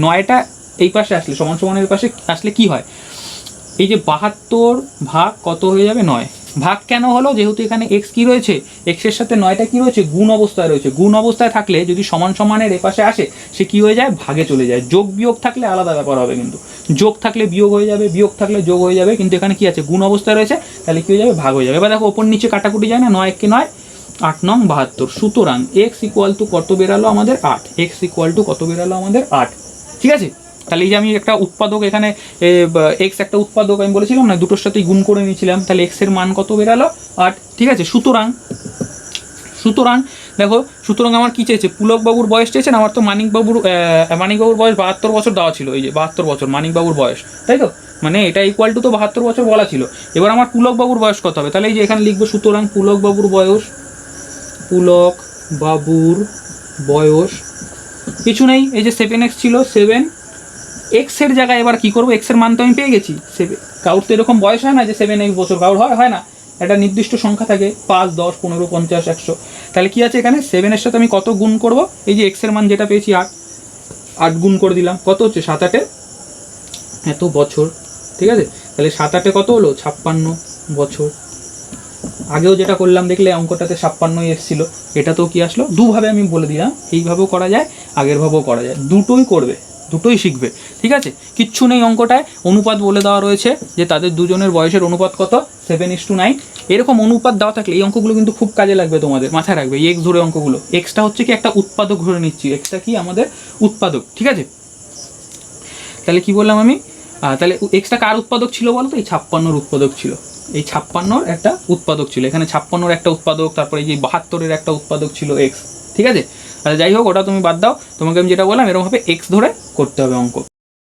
9টা এই পাশে আসলে সমান সমানের পাশে আসলে কি হয়, এই যে 72 ভাগ কত হয়ে যাবে, 9। ভাগ কেন হলো, যেহেতু এখানে এক্স কি রয়েছে, এক্সের সাথে 9টা কি রয়েছে, গুণ অবস্থায় রয়েছে। গুণ অবস্থায় থাকলে যদি সমান সমানের এপাশে আসে, সে কি হয়ে যায়, ভাগে চলে যায়। যোগ বিয়োগ থাকলে আলাদা ব্যাপার হবে, কিন্তু যোগ থাকলে বিয়োগ হয়ে যাবে, বিয়োগ থাকলে যোগ হয়ে যাবে, কিন্তু এখানে কি আছে, গুণ অবস্থায় রয়েছে, তাহলে কি হয়ে যাবে, ভাগ হয়ে যাবে। এবার দেখো ওপর নিচে কাটাকুটি যায় না, 9 কি 9, 8 9 72। সুতরাং এক্স ইকুয়াল টু কত বেরালো আমাদের, 8। এক্স ইকুয়াল টু কত বেরালো আমাদের, 8, ঠিক আছে। তাহলে এই যে আমি একটা উৎপাদক এখানে এক্স একটা উৎপাদক আমি বলেছিলাম না, দুটোর সাথেই গুণ করে নিয়েছিলাম, তাহলে এক্স এর মান কত বেরালো, 8, ঠিক আছে। সুতরাং দেখো, সুতরাং আমার কি চেয়েছে, পুলকবাবুর বয়স চেয়েছেন, আমার তো মানিকবাবুর বয়স 72 বছর দেওয়া ছিল, এই যে 72 বছর মানিকবাবুর বয়স, তাই তো, মানে এটা ইকুয়াল টু তো 72 বছর বলা ছিল। এবার আমার পুলকবাবুর বয়স কত হবে, তাহলে এই যে এখানে লিখবো, সুতরাং পুলকবাবুর বয়স কিছু নেই, এই যে 7x ছিল, 7 এক্স এর জায়গায় এবার কি করবো, এক্স এর মান তো আমি পেয়ে গেছি। কারোর তো এরকম বয়স হয় না যে 7x বছর, কারোর হয় না, একটা নির্দিষ্ট সংখ্যা থাকে, 5 10 15 50 100। তাহলে কি আছে এখানে, 7-এর সাথে আমি কত গুণ করব, এই যে এক্স এর মান যেটা পেয়েছি 8 গুণ করে দিলাম, কত হচ্ছে 7 8 এত বছর, ঠিক আছে। তাহলে 7 8 কত হলো, 56 বছর। আগেও যেটা করলাম দেখলে অঙ্কটাতে 56ই এসেছিল, এটাতেও কি আসলো, দুভাবে আমি বলে দিলাম, এইভাবেও করা যায়, আগের ভাবেও করা যায়, দুটোই করবে, দুটোই শিখবে, ঠিক আছে। কিচ্ছু নেই অঙ্কটায়, অনুপাত বলে দেওয়া রয়েছে যে তাদের দুজনের বয়সের অনুপাত কত, 7:9। এরকম অনুপাত দেওয়া থাকলে এই অঙ্কগুলো কিন্তু খুব কাজে লাগবে তোমাদের, মাথায় রাখবে। এই এক্স ধরে অঙ্কগুলো, এক্সটা হচ্ছে কি একটা উৎপাদক ধরে নিচ্ছি, এক্সটা কি আমাদের উৎপাদক, ঠিক আছে। তাহলে কি বললাম আমি, তাহলে এক্সটা কার উৎপাদক ছিল বলো তো, এই 56-র উৎপাদক ছিল, এই 56-র একটা উৎপাদক ছিল, এখানে 56-র একটা উৎপাদক, তারপরে এই যে 72-এর একটা উৎপাদক ছিল এক্স, ঠিক আছে। তাহলে যাই হোক, ওটা তুমি বাদ দাও, তোমাকে আমি যেটা বললাম এরকমভাবে এক্স ধরে করতে হবে অঙ্ক।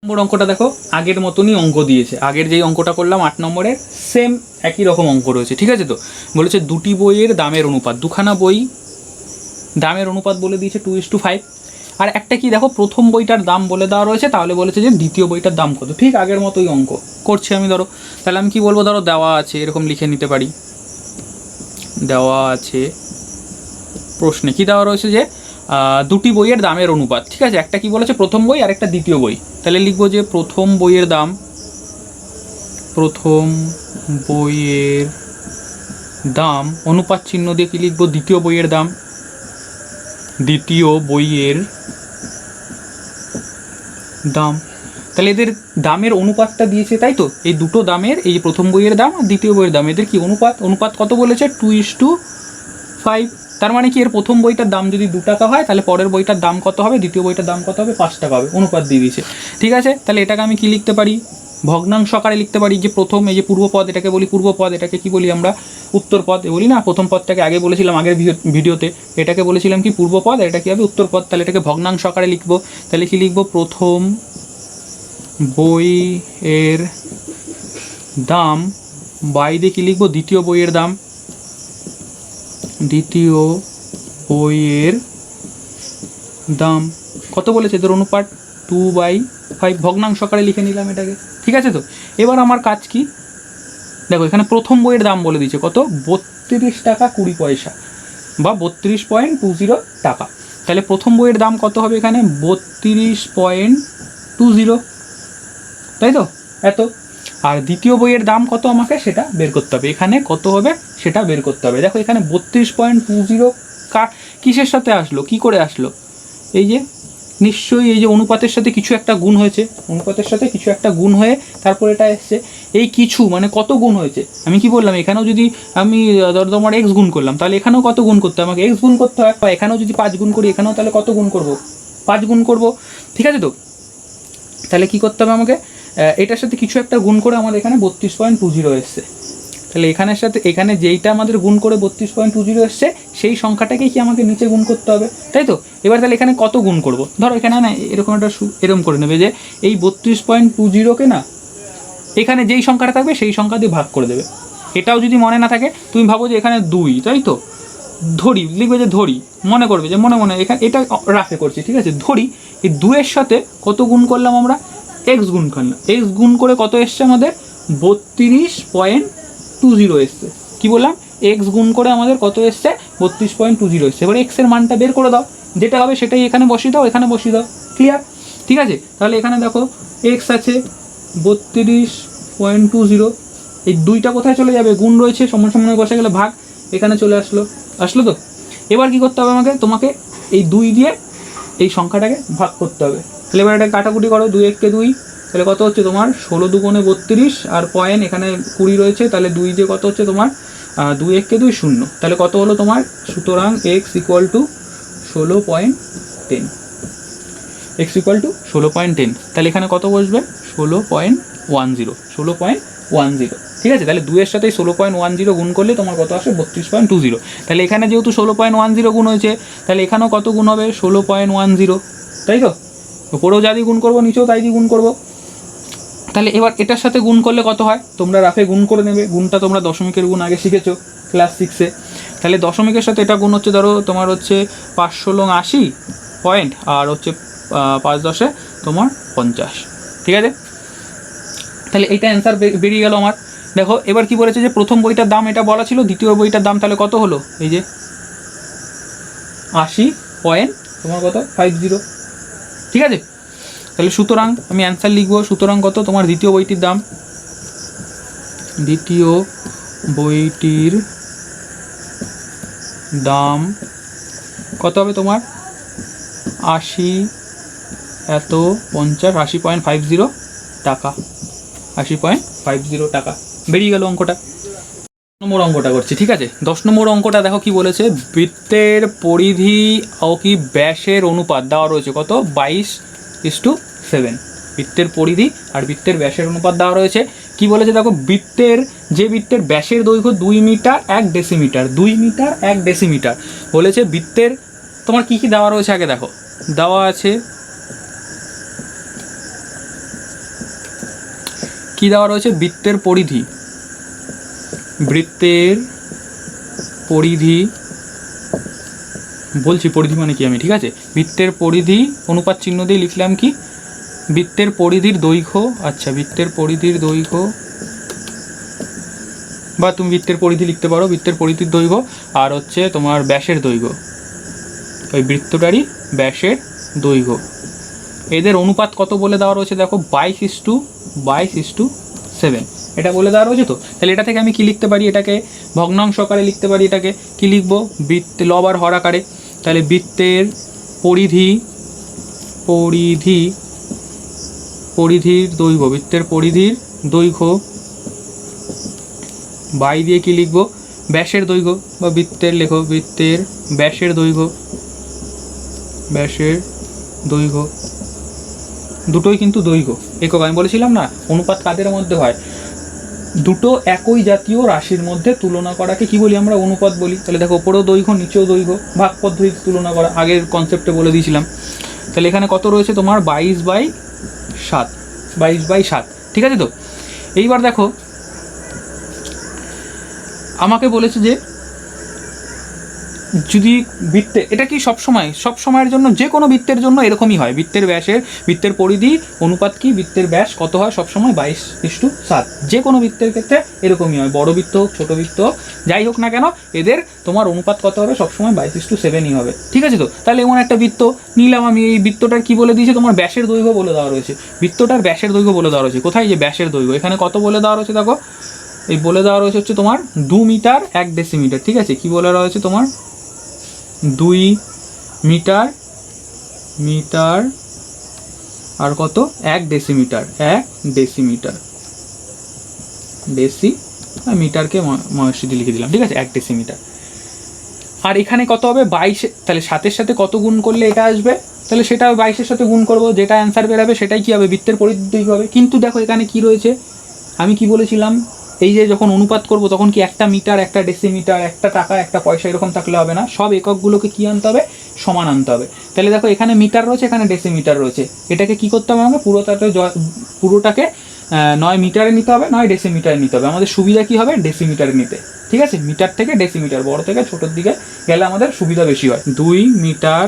নম্বর অঙ্কটা দেখো আগের মতনই অঙ্ক দিয়েছে, আগের যেই অঙ্কটা করলাম 8 নম্বরের সেম একই রকম অঙ্ক রয়েছে, ঠিক আছে। তো বলেছে দুটি বইয়ের দামের অনুপাত, দুখানা বই দামের অনুপাত বলে দিয়েছে 2:5। আর একটা কি দেখো, প্রথম বইটার দাম বলে দেওয়া রয়েছে, তাহলে বলেছে যে দ্বিতীয় বইটার দাম কত, ঠিক আগের মতোই অঙ্ক করছি আমি। ধরো তাহলে আমি কি বলবো, ধরো দেওয়া আছে, এরকম লিখে নিতে পারি, দেওয়া আছে প্রশ্নে কি দেওয়া রয়েছে, যে দুটি বইয়ের দামের অনুপাত, ঠিক আছে। একটা কি বলেছে, প্রথম বই আর একটা দ্বিতীয় বই, তাহলে লিখবো যে প্রথম বইয়ের দাম অনুপাত চিহ্ন দিয়ে কি লিখবো, দ্বিতীয় বইয়ের দাম। তাহলে এদের দামের অনুপাতটা দিয়েছে, তাই তো, এই দুটো দামের, এই প্রথম বইয়ের দাম আর দ্বিতীয় বইয়ের দাম, এদের কি অনুপাত কত বলেছে, 2:5। তার মানে কি, এর প্রথম বইটার দাম যদি 2 টাকা হয়, তাহলে পরের বইটার দাম কত হবে, দ্বিতীয় বইটার দাম কত হবে, 5 টাকা হবে, অনুপাত দিয়ে দিয়েছে, ঠিক আছে। তাহলে এটাকে আমি কি লিখতে পারি, ভগ্নাংশ আকারে লিখতে পারি, যে প্রথম এই যে পূর্বপদ, এটাকে বলি পূর্বপদ, এটাকে কি বলি আমরা, উত্তরপদ বলি না, প্রথম পদটাকে আগে বলেছিলাম আগের ভিডিওতে, এটাকে বলেছিলাম কি পূর্বপদ, আর এটা কি হবে উত্তরপদ। তাহলে এটাকে ভগ্নাংশ আকারে লিখবো, তাহলে কি লিখবো, প্রথম বইয়ের দাম বাই দিয়ে কি লিখবো, দ্বিতীয় বইয়ের দাম কত বলেছে, এদের অনুপাত 2/5, ভগ্নাংশ আকারে লিখে নিলাম এটাকে, ঠিক আছে। তো এবার আমার কাজ কি, দেখো এখানে প্রথম বইয়ের দাম বলে দিয়েছে কত, 32 টাকা 20 পয়সা বা 32.20 টাকা। তাহলে প্রথম বইয়ের দাম কত হবে এখানে, 32.20, তাই তো, এত। আর দ্বিতীয় বইয়ের দাম কত আমাকে সেটা বের করতে হবে। এখানে কত হবে সেটা বের করতে হবে। দেখো এখানে 32.20 কিসের সাথে আসলো, কি করে আসলো? এই যে নিশ্চয়ই এই যে অনুপাতের সাথে কিছু একটা গুণ হয়েছে, অনুপাতের সাথে কিছু একটা গুণ হয়ে তারপর এটা এসছে। এই কিছু মানে কত গুণ হয়েছে, আমি কি বললাম এখানেও যদি আমি ধরো তোমার এক্স গুণ করলাম তাহলে এখানেও কত গুণ করতে হয়, আমাকে এক্স গুণ করতে হয়। বা এখানেও যদি 5 গুণ করি এখানেও তাহলে কত গুণ করব, 5 গুণ করব। ঠিক আছে, তো তাহলে কি করতে হবে আমাকে, এটার সাথে কিছু একটা গুণ করে আমাদের এখানে 32.20 এসছে। তাহলে এখানের সাথে এখানে যেইটা আমাদের গুণ করে 32.20 এসছে সেই সংখ্যাটাকেই কি আমাকে নিচে গুণ করতে হবে, তাই তো? এবার তাহলে এখানে কত গুণ করব, ধরো এখানে না এরকম একটা এরকম করে নেবে যে এই 32.20কে না এখানে যেই সংখ্যাটা থাকবে সেই সংখ্যা দিয়ে ভাগ করে দেবে। এটাও যদি মনে না থাকে তুমি ভাবো যে এখানে 2, তাই তো? ধরি, লিখবে যে ধরি, মনে করবে যে মনে মনে এখানে এটা রাফে করছি, ঠিক আছে? ধরি এই 2 এর সাথে কত গুণ করলাম আমরা, এক্স গুণ করলাম। এক্স গুণ করে কত এসছে আমাদের 32.20 এসছে। কি বললাম, এক্স গুণ করে আমাদের কত এসছে 32.20 এসছে। এবার এক্সের মানটা বের করে দাও, যেটা হবে সেটাই এখানে বসিয়ে দাও, এখানে বসিয়ে দাও। ক্লিয়ার? ঠিক আছে, তাহলে এখানে দেখো এক্স আছে 32.20, এই 2টা কোথায় চলে যাবে, গুণ রয়েছে সমান সমান বসে গেলে ভাগ, এখানে চলে আসলো তো। এবার কি করতে হবে আমাকে, তোমাকে এই 2 দিয়ে এই সংখ্যাটাকে ভাগ করতে হবে। তাহলে এবার এটা কাটাকুটি করো, 2 1 কে 2, তাহলে কত হচ্ছে তোমার 16 দুগুণে 32, আর পয়েন্ট এখানে 20 রয়েছে, তাহলে 2 দিয়ে কত হচ্ছে তোমার 2 1 কে 2 0, তাহলে কত হলো তোমার, সুতরাং x equal to 16.10, x equal to 16.10। তাহলে এখানে কত বসবে 16.10। ঠিক আছে, তাহলে 2 এর সাথে 16.10 গুণ করলে তোমার কত আসে 32.20। তাহলে এখানে যেহেতু 16.10 গুণ হয়েছে তাহলে এখানেও কত গুণ হবে 16.10, তাই তো? উপরেও যা দিয়ে গুণ করবো নিচেও তাই দিয়ে গুণ করবো। তাহলে এবার এটার সাথে গুণ করলে কত হয় তোমরা রাফে গুণ করে নেবে, গুণটা তোমরা দশমিকের গুণ আগে শিখেছো ক্লাস 6-এ। তাহলে দশমিকের সাথে এটা গুণ হচ্ছে, ধরো তোমার হচ্ছে 5 ষোলো 80 পয়েন্ট, আর হচ্ছে 5 10 তোমার 50। ঠিক আছে, তাহলে এইটা অ্যান্সার বেরিয়ে গেল আমার। দেখো এবার কি বলেছে যে প্রথম বইটার দাম এটা বলা ছিল, দ্বিতীয় বইটার দাম তাহলে কত হলো, এই যে 80 পয়েন্ট তোমার কত 50। ঠিক আছে, তাহলে সুতরাং আমি অ্যান্সার লিখবো, সুতরাং কত তোমার দ্বিতীয় বইটির দাম, দ্বিতীয় বইটির দাম কত হবে তোমার 80 এত 50, 80.50 টাকা, 80.50 টাকা বেরিয়ে গেল অঙ্কটা। 10 নম্বর অঙ্কটা করছি, ঠিক আছে? 10 নম্বর অঙ্কটা দেখো কি বলেছে, বৃত্তের পরিধি ও কি ব্যাসের অনুপাত দেওয়া রয়েছে কত 22:7। বৃত্তের পরিধি আর বৃত্তের ব্যাসের অনুপাত দেওয়া রয়েছে। কি বলেছে দেখো, বৃত্তের ব্যাসের দৈর্ঘ্য 2 মিটার 1 ডেসিমিটার, 2 মিটার 1 ডেসিমিটার বলেছে। বৃত্তের তোমার কি কি দেওয়া রয়েছে আগে দেখো, দেওয়া আছে কি দেওয়া রয়েছে, বৃত্তের পরিধি, বৃত্তের পরিধি বলছি পরিধি মানে কি আমি, ঠিক আছে? বৃত্তের পরিধি অনুপাত চিহ্ন দিয়ে লিখলাম কি, বৃত্তের পরিধির দৈর্ঘ্য, আচ্ছা বৃত্তের পরিধির দৈর্ঘ্য, বা তুমি বৃত্তের পরিধি লিখতে পারো, বৃত্তের পরিধির দৈর্ঘ্য আর হচ্ছে তোমার ব্যাসের দৈর্ঘ্য, ওই বৃত্তটারই ব্যাসের দৈর্ঘ্য, এদের অনুপাত কত বলে দেওয়া রয়েছে দেখো 22:7 এটা বলে দেওয়া রয়েছে। তো তাহলে এটা থেকে আমি কি লিখতে পারি, এটাকে ভগ্নাংশ আকারে লিখতে পারি, এটাকে কি লিখবো বৃত্ত লব আর হর আকারে। তাহলে বৃত্তের পরিধির দৈর্ঘ্য, বৃত্তের পরিধির দৈর্ঘ্য বাই দিয়ে কি লিখবো ব্যাসের দৈর্ঘ্য, বা বৃত্তের লেখো বৃত্তের ব্যাসের দৈর্ঘ্য, দুটোই কিন্তু দৈর্ঘ্য একক। আমি বলেছিলাম না অনুপাত কাদের মধ্যে হয়, দুটো একই জাতীয় রাশির মধ্যে তুলনা করাকে কি বলি আমরা, অনুপাত বলি। তাহলে দেখো ওপরেও দৈর্ঘ্য নিচেও দৈর্ঘ্য, ভাগ পদ্ধতিতে তুলনা করা, আগের কনসেপ্টে বলে দিয়েছিলাম। তাহলে এখানে কত রয়েছে তোমার 22/7, ঠিক আছে? তো এইবার দেখো আমাকে বলেছে যে যদি বৃত্তে, এটা কি সব সময়ের জন্য, যে কোনো বৃত্তের জন্য এরকমই হয়। বৃত্তের পরিধি অনুপাত কি, বৃত্তের ব্যাস কত হয় সবসময় 22:7। যে কোনো বৃত্তের ক্ষেত্রে এরকমই হয়, বড় বৃত্ত হোক ছোটো বৃত্ত হোক যাই হোক না কেন, এদের তোমার অনুপাত কত হবে সবসময় 22:7ই হবে। ঠিক আছে তো, তাহলে এমন একটা বৃত্ত নিলাম আমি, এই বৃত্তটার কি বলে দিয়েছে, তোমার ব্যাসের দৈর্ঘ্য বলে দেওয়া রয়েছে, বৃত্তটার ব্যাসের দৈর্ঘ্য বলে দেওয়া রয়েছে। কোথায়, যে ব্যাসের দৈর্ঘ্য, এখানে কত বলে দেওয়া রয়েছে দেখো, এই বলে দেওয়া রয়েছে হচ্ছে তোমার 2 মিটার 1 ডেসিমিটার। ঠিক আছে, কি বলে দেওয়া রয়েছে তোমার 2 মিটার আর কত 1 ডেসিমিটার, মিটারকে ময়সিদি লিখে দিলাম। ঠিক আছে, 1 ডেসিমিটার। আর এখানে কত হবে 22, তাহলে 7-এর সাথে কত গুণ করলে এটা আসবে, তাহলে সেটা 22-এর সাথে গুণ করবো, যেটা অ্যান্সার বেরাবে সেটাই কি হবে, বৃত্তের পরিধি হবে। কিন্তু দেখো এখানে কি রয়েছে, আমি কি বলেছিলাম, এই যে যখন অনুপাত করব তখন কি একটা মিটার, একটা ডেসিমিটার, একটা টাকা, একটা পয়সা এরকম থাকলে হবে না, সব এককগুলোকে কি আনতে হবে, সমান আনতে হবে। তাহলে দেখো এখানে মিটার রয়েছে, এখানে ডেসিমিটার রয়েছে, এটাকে কি করতে হবে, আমাকে পুরোটাকে নয় মিটারে নিতে হবে, নয় ডেসিমিটারে নিতে হবে। আমাদের সুবিধা কি হবে, ডেসিমিটারে নিতে। ঠিক আছে, মিটার থেকে ডেসিমিটার, বড় থেকে ছোটোর দিকে গেলে আমাদের সুবিধা বেশি হয়। 2 মিটার,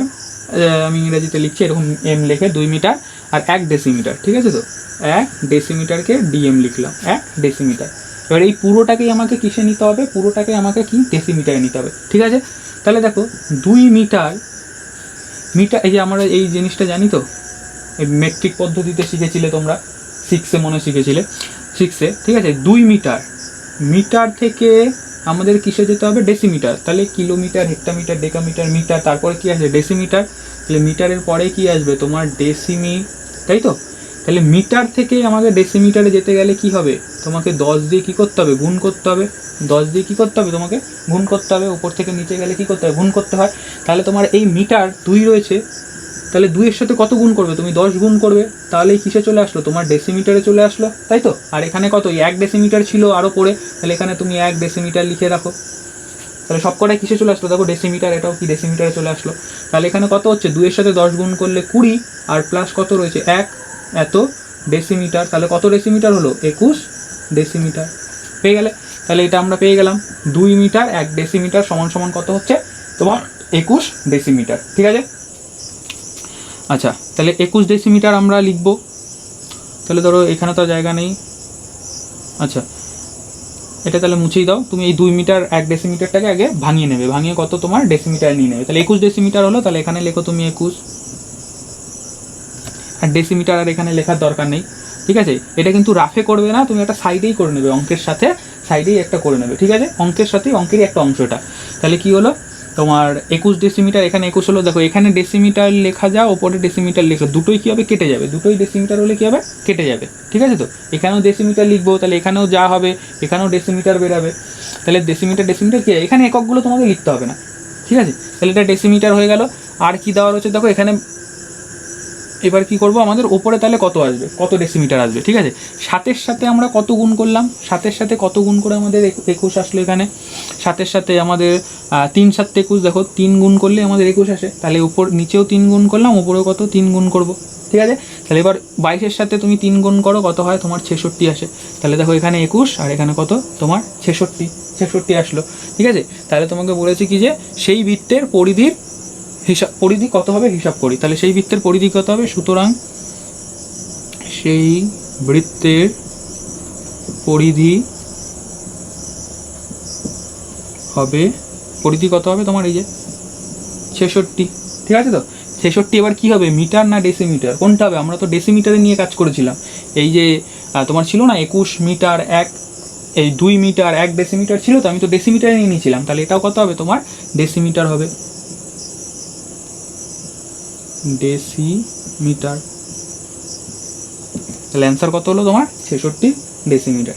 আমি ইংরেজিতে লিখছি এরকম এম লিখে, 2 মিটার আর 1 ডেসিমিটার। ঠিক আছে তো, 1 ডেসিমিটারকে ডিএম লিখলাম, 1 ডেসিমিটার। এবার এই পুরোটাকেই আমাকে কিসে নিতে হবে, পুরোটাকে আমাকে কি ডেসিমিটারে নিতে হবে। ঠিক আছে, তাহলে দেখো 2 মিটার, এই যে আমরা এই জিনিসটা জানি তো, এই মেট্রিক পদ্ধতিতে শিখেছিলে তোমরা, 6-এ মনে শিখেছিলে, 6-এ। ঠিক আছে, 2 মিটার থেকে আমাদের কিসে যেতে হবে, ডেসিমিটার। তাহলে কিলোমিটার, হেক্টোমিটার, ডেকামিটার, মিটার, তারপরে কি আসবে, ডেসিমিটার। তাহলে মিটারের পরে কি আসবে তোমার ডেসিমি, তাই তো। তাহলে মিটার থেকে আমাদের ডেসিমিটারে যেতে গেলে কি হবে, তোমাকে 10 দিয়ে কী করতে হবে, গুণ করতে হবে। 10 দিয়ে কী করতে হবে, তোমাকে গুণ করতে হবে। উপর থেকে নিচে গেলে কী করতে হবে, গুণ করতে হয়। তাহলে তোমার এই মিটার 2 রয়েছে, তাহলে 2-এর সাথে কত গুণ করবে, তুমি 10 গুণ করবে, তাহলে কিসে চলে আসলো, তোমার ডেসিমিটারে চলে আসলো, তাই তো। আর এখানে কত, 1 ডেসিমিটার ছিল আরও পরে, তাহলে এখানে তুমি 1 ডেসিমিটার লিখে রাখো। তাহলে সব কটাই কিসে চলে আসলো, দেখো ডেসিমিটার, এটাও কি ডেসিমিটারে চলে আসলো। তাহলে এখানে কত হচ্ছে, 2-এর সাথে 10 গুণ করলে 20, আর প্লাস কত রয়েছে 1, এত ডেসিমিটার। তাহলে কত ডেসিমিটার হলো, 21 ডেসিমিটার। পেয়ে গেলে, তাহলে এটা আমরা পেয়ে গেলাম, 2 মিটার 1 ডেসিমিটার সমান সমান কত হচ্ছে তোমার 21 ডেসিমিটার। ঠিক আছে, আচ্ছা তাহলে 21 ডেসিমিটার আমরা লিখব। তাহলে ধরো এখানে তো জায়গা নেই, আচ্ছা এটা তাহলে মুছেই দাও। তুমি এই 2 মিটার 1 ডেসিমিটারটাকে আগে ভাঙিয়ে নেবে, ভাঙিয়ে কত তোমার ডেসিমিটার নিয়ে নেবে। তাহলে 21 ডেসিমিটার হলো, তাহলে এখানে লেখো তুমি 21, আর ডেসিমিটার আর এখানে লেখার দরকার নেই। ঠিক আছে, এটা কিন্তু রাফে করবে না, তুমি একটা সাইডেই করে নেবে, অঙ্কের সাথে সাইডেই একটা করে নেবে। ঠিক আছে, অঙ্কের সাথেই, অঙ্কেরই একটা অংশটা। তাহলে কি হলো তোমার 21 ডেসিমিটার, এখানে 21 হলো। দেখো এখানে ডেসিমিটার লেখা যা, ওপরে ডেসিমিটার লিখলো, দুটোই কী হবে, কেটে যাবে। দুটোই ডেসিমিটার হলে কী হবে, কেটে যাবে। ঠিক আছে তো, এখানেও ডেসিমিটার লিখবো, তাহলে এখানেও যা হবে, এখানেও ডেসিমিটার বেরাবে। তাহলে ডেসিমিটার কি, এখানে এককগুলো তোমাকে লিখতে হবে না। ঠিক আছে, তাহলে এটা ডেসিমিটার হয়ে গেল। আর কি দেওয়া রয়েছে দেখো এখানে, এবার কি করব, আমাদের ওপরে তাহলে কত আসবে, কত ডেসিমিটার আসবে। ঠিক আছে, 7-এর সাথে আমরা কত গুণ করলাম, 7-এর সাথে কত গুণ করে আমাদের 21 আসলো। এখানে 7-এর সাথে আমাদের 3 7 21, দেখো 3 গুণ করলে আমাদের 21 আসে। তাহলে উপর নিচেও 3 গুণ করলাম, উপরেও কত 3 গুণ করব। ঠিক আছে, তাহলে এবার 22-এর সাথে তুমি 3 গুণ করো, কত হয় তোমার 66 আসে। তাহলে দেখো এখানে 21 আর এখানে কত তোমার 66 আসলো। ঠিক আছে, তাহলে তোমাকে বলেছি কি যে সেই বৃত্তের পরিধির পরিধি কত হবে হিসাব করি। তাহলে সেই বৃত্তের পরিধি কত হবে, সুতরাং সেই বৃত্তের পরিধি হবে, পরিধি কত হবে তোমার এই যে 66। ঠিক আছে তো, 66 এবার কি হবে, মিটার না ডেসিমিটার, কোনটা হবে, আমরা তো ডেসিমিটারে নিয়ে কাজ করেছিলাম। এই যে তোমার ছিল না 21 মিটার 1, এই 2 মিটার 1 ডেসিমিটার ছিল তো, আমি তো ডেসিমিটারে নিয়ে নিয়েছিলাম। তাহলে এটাও কত হবে তোমার ডেসিমিটার হবে, ডেসিমিটার। তাহলে অ্যান্সার কত হলো তোমার 66 ডেসিমিটার।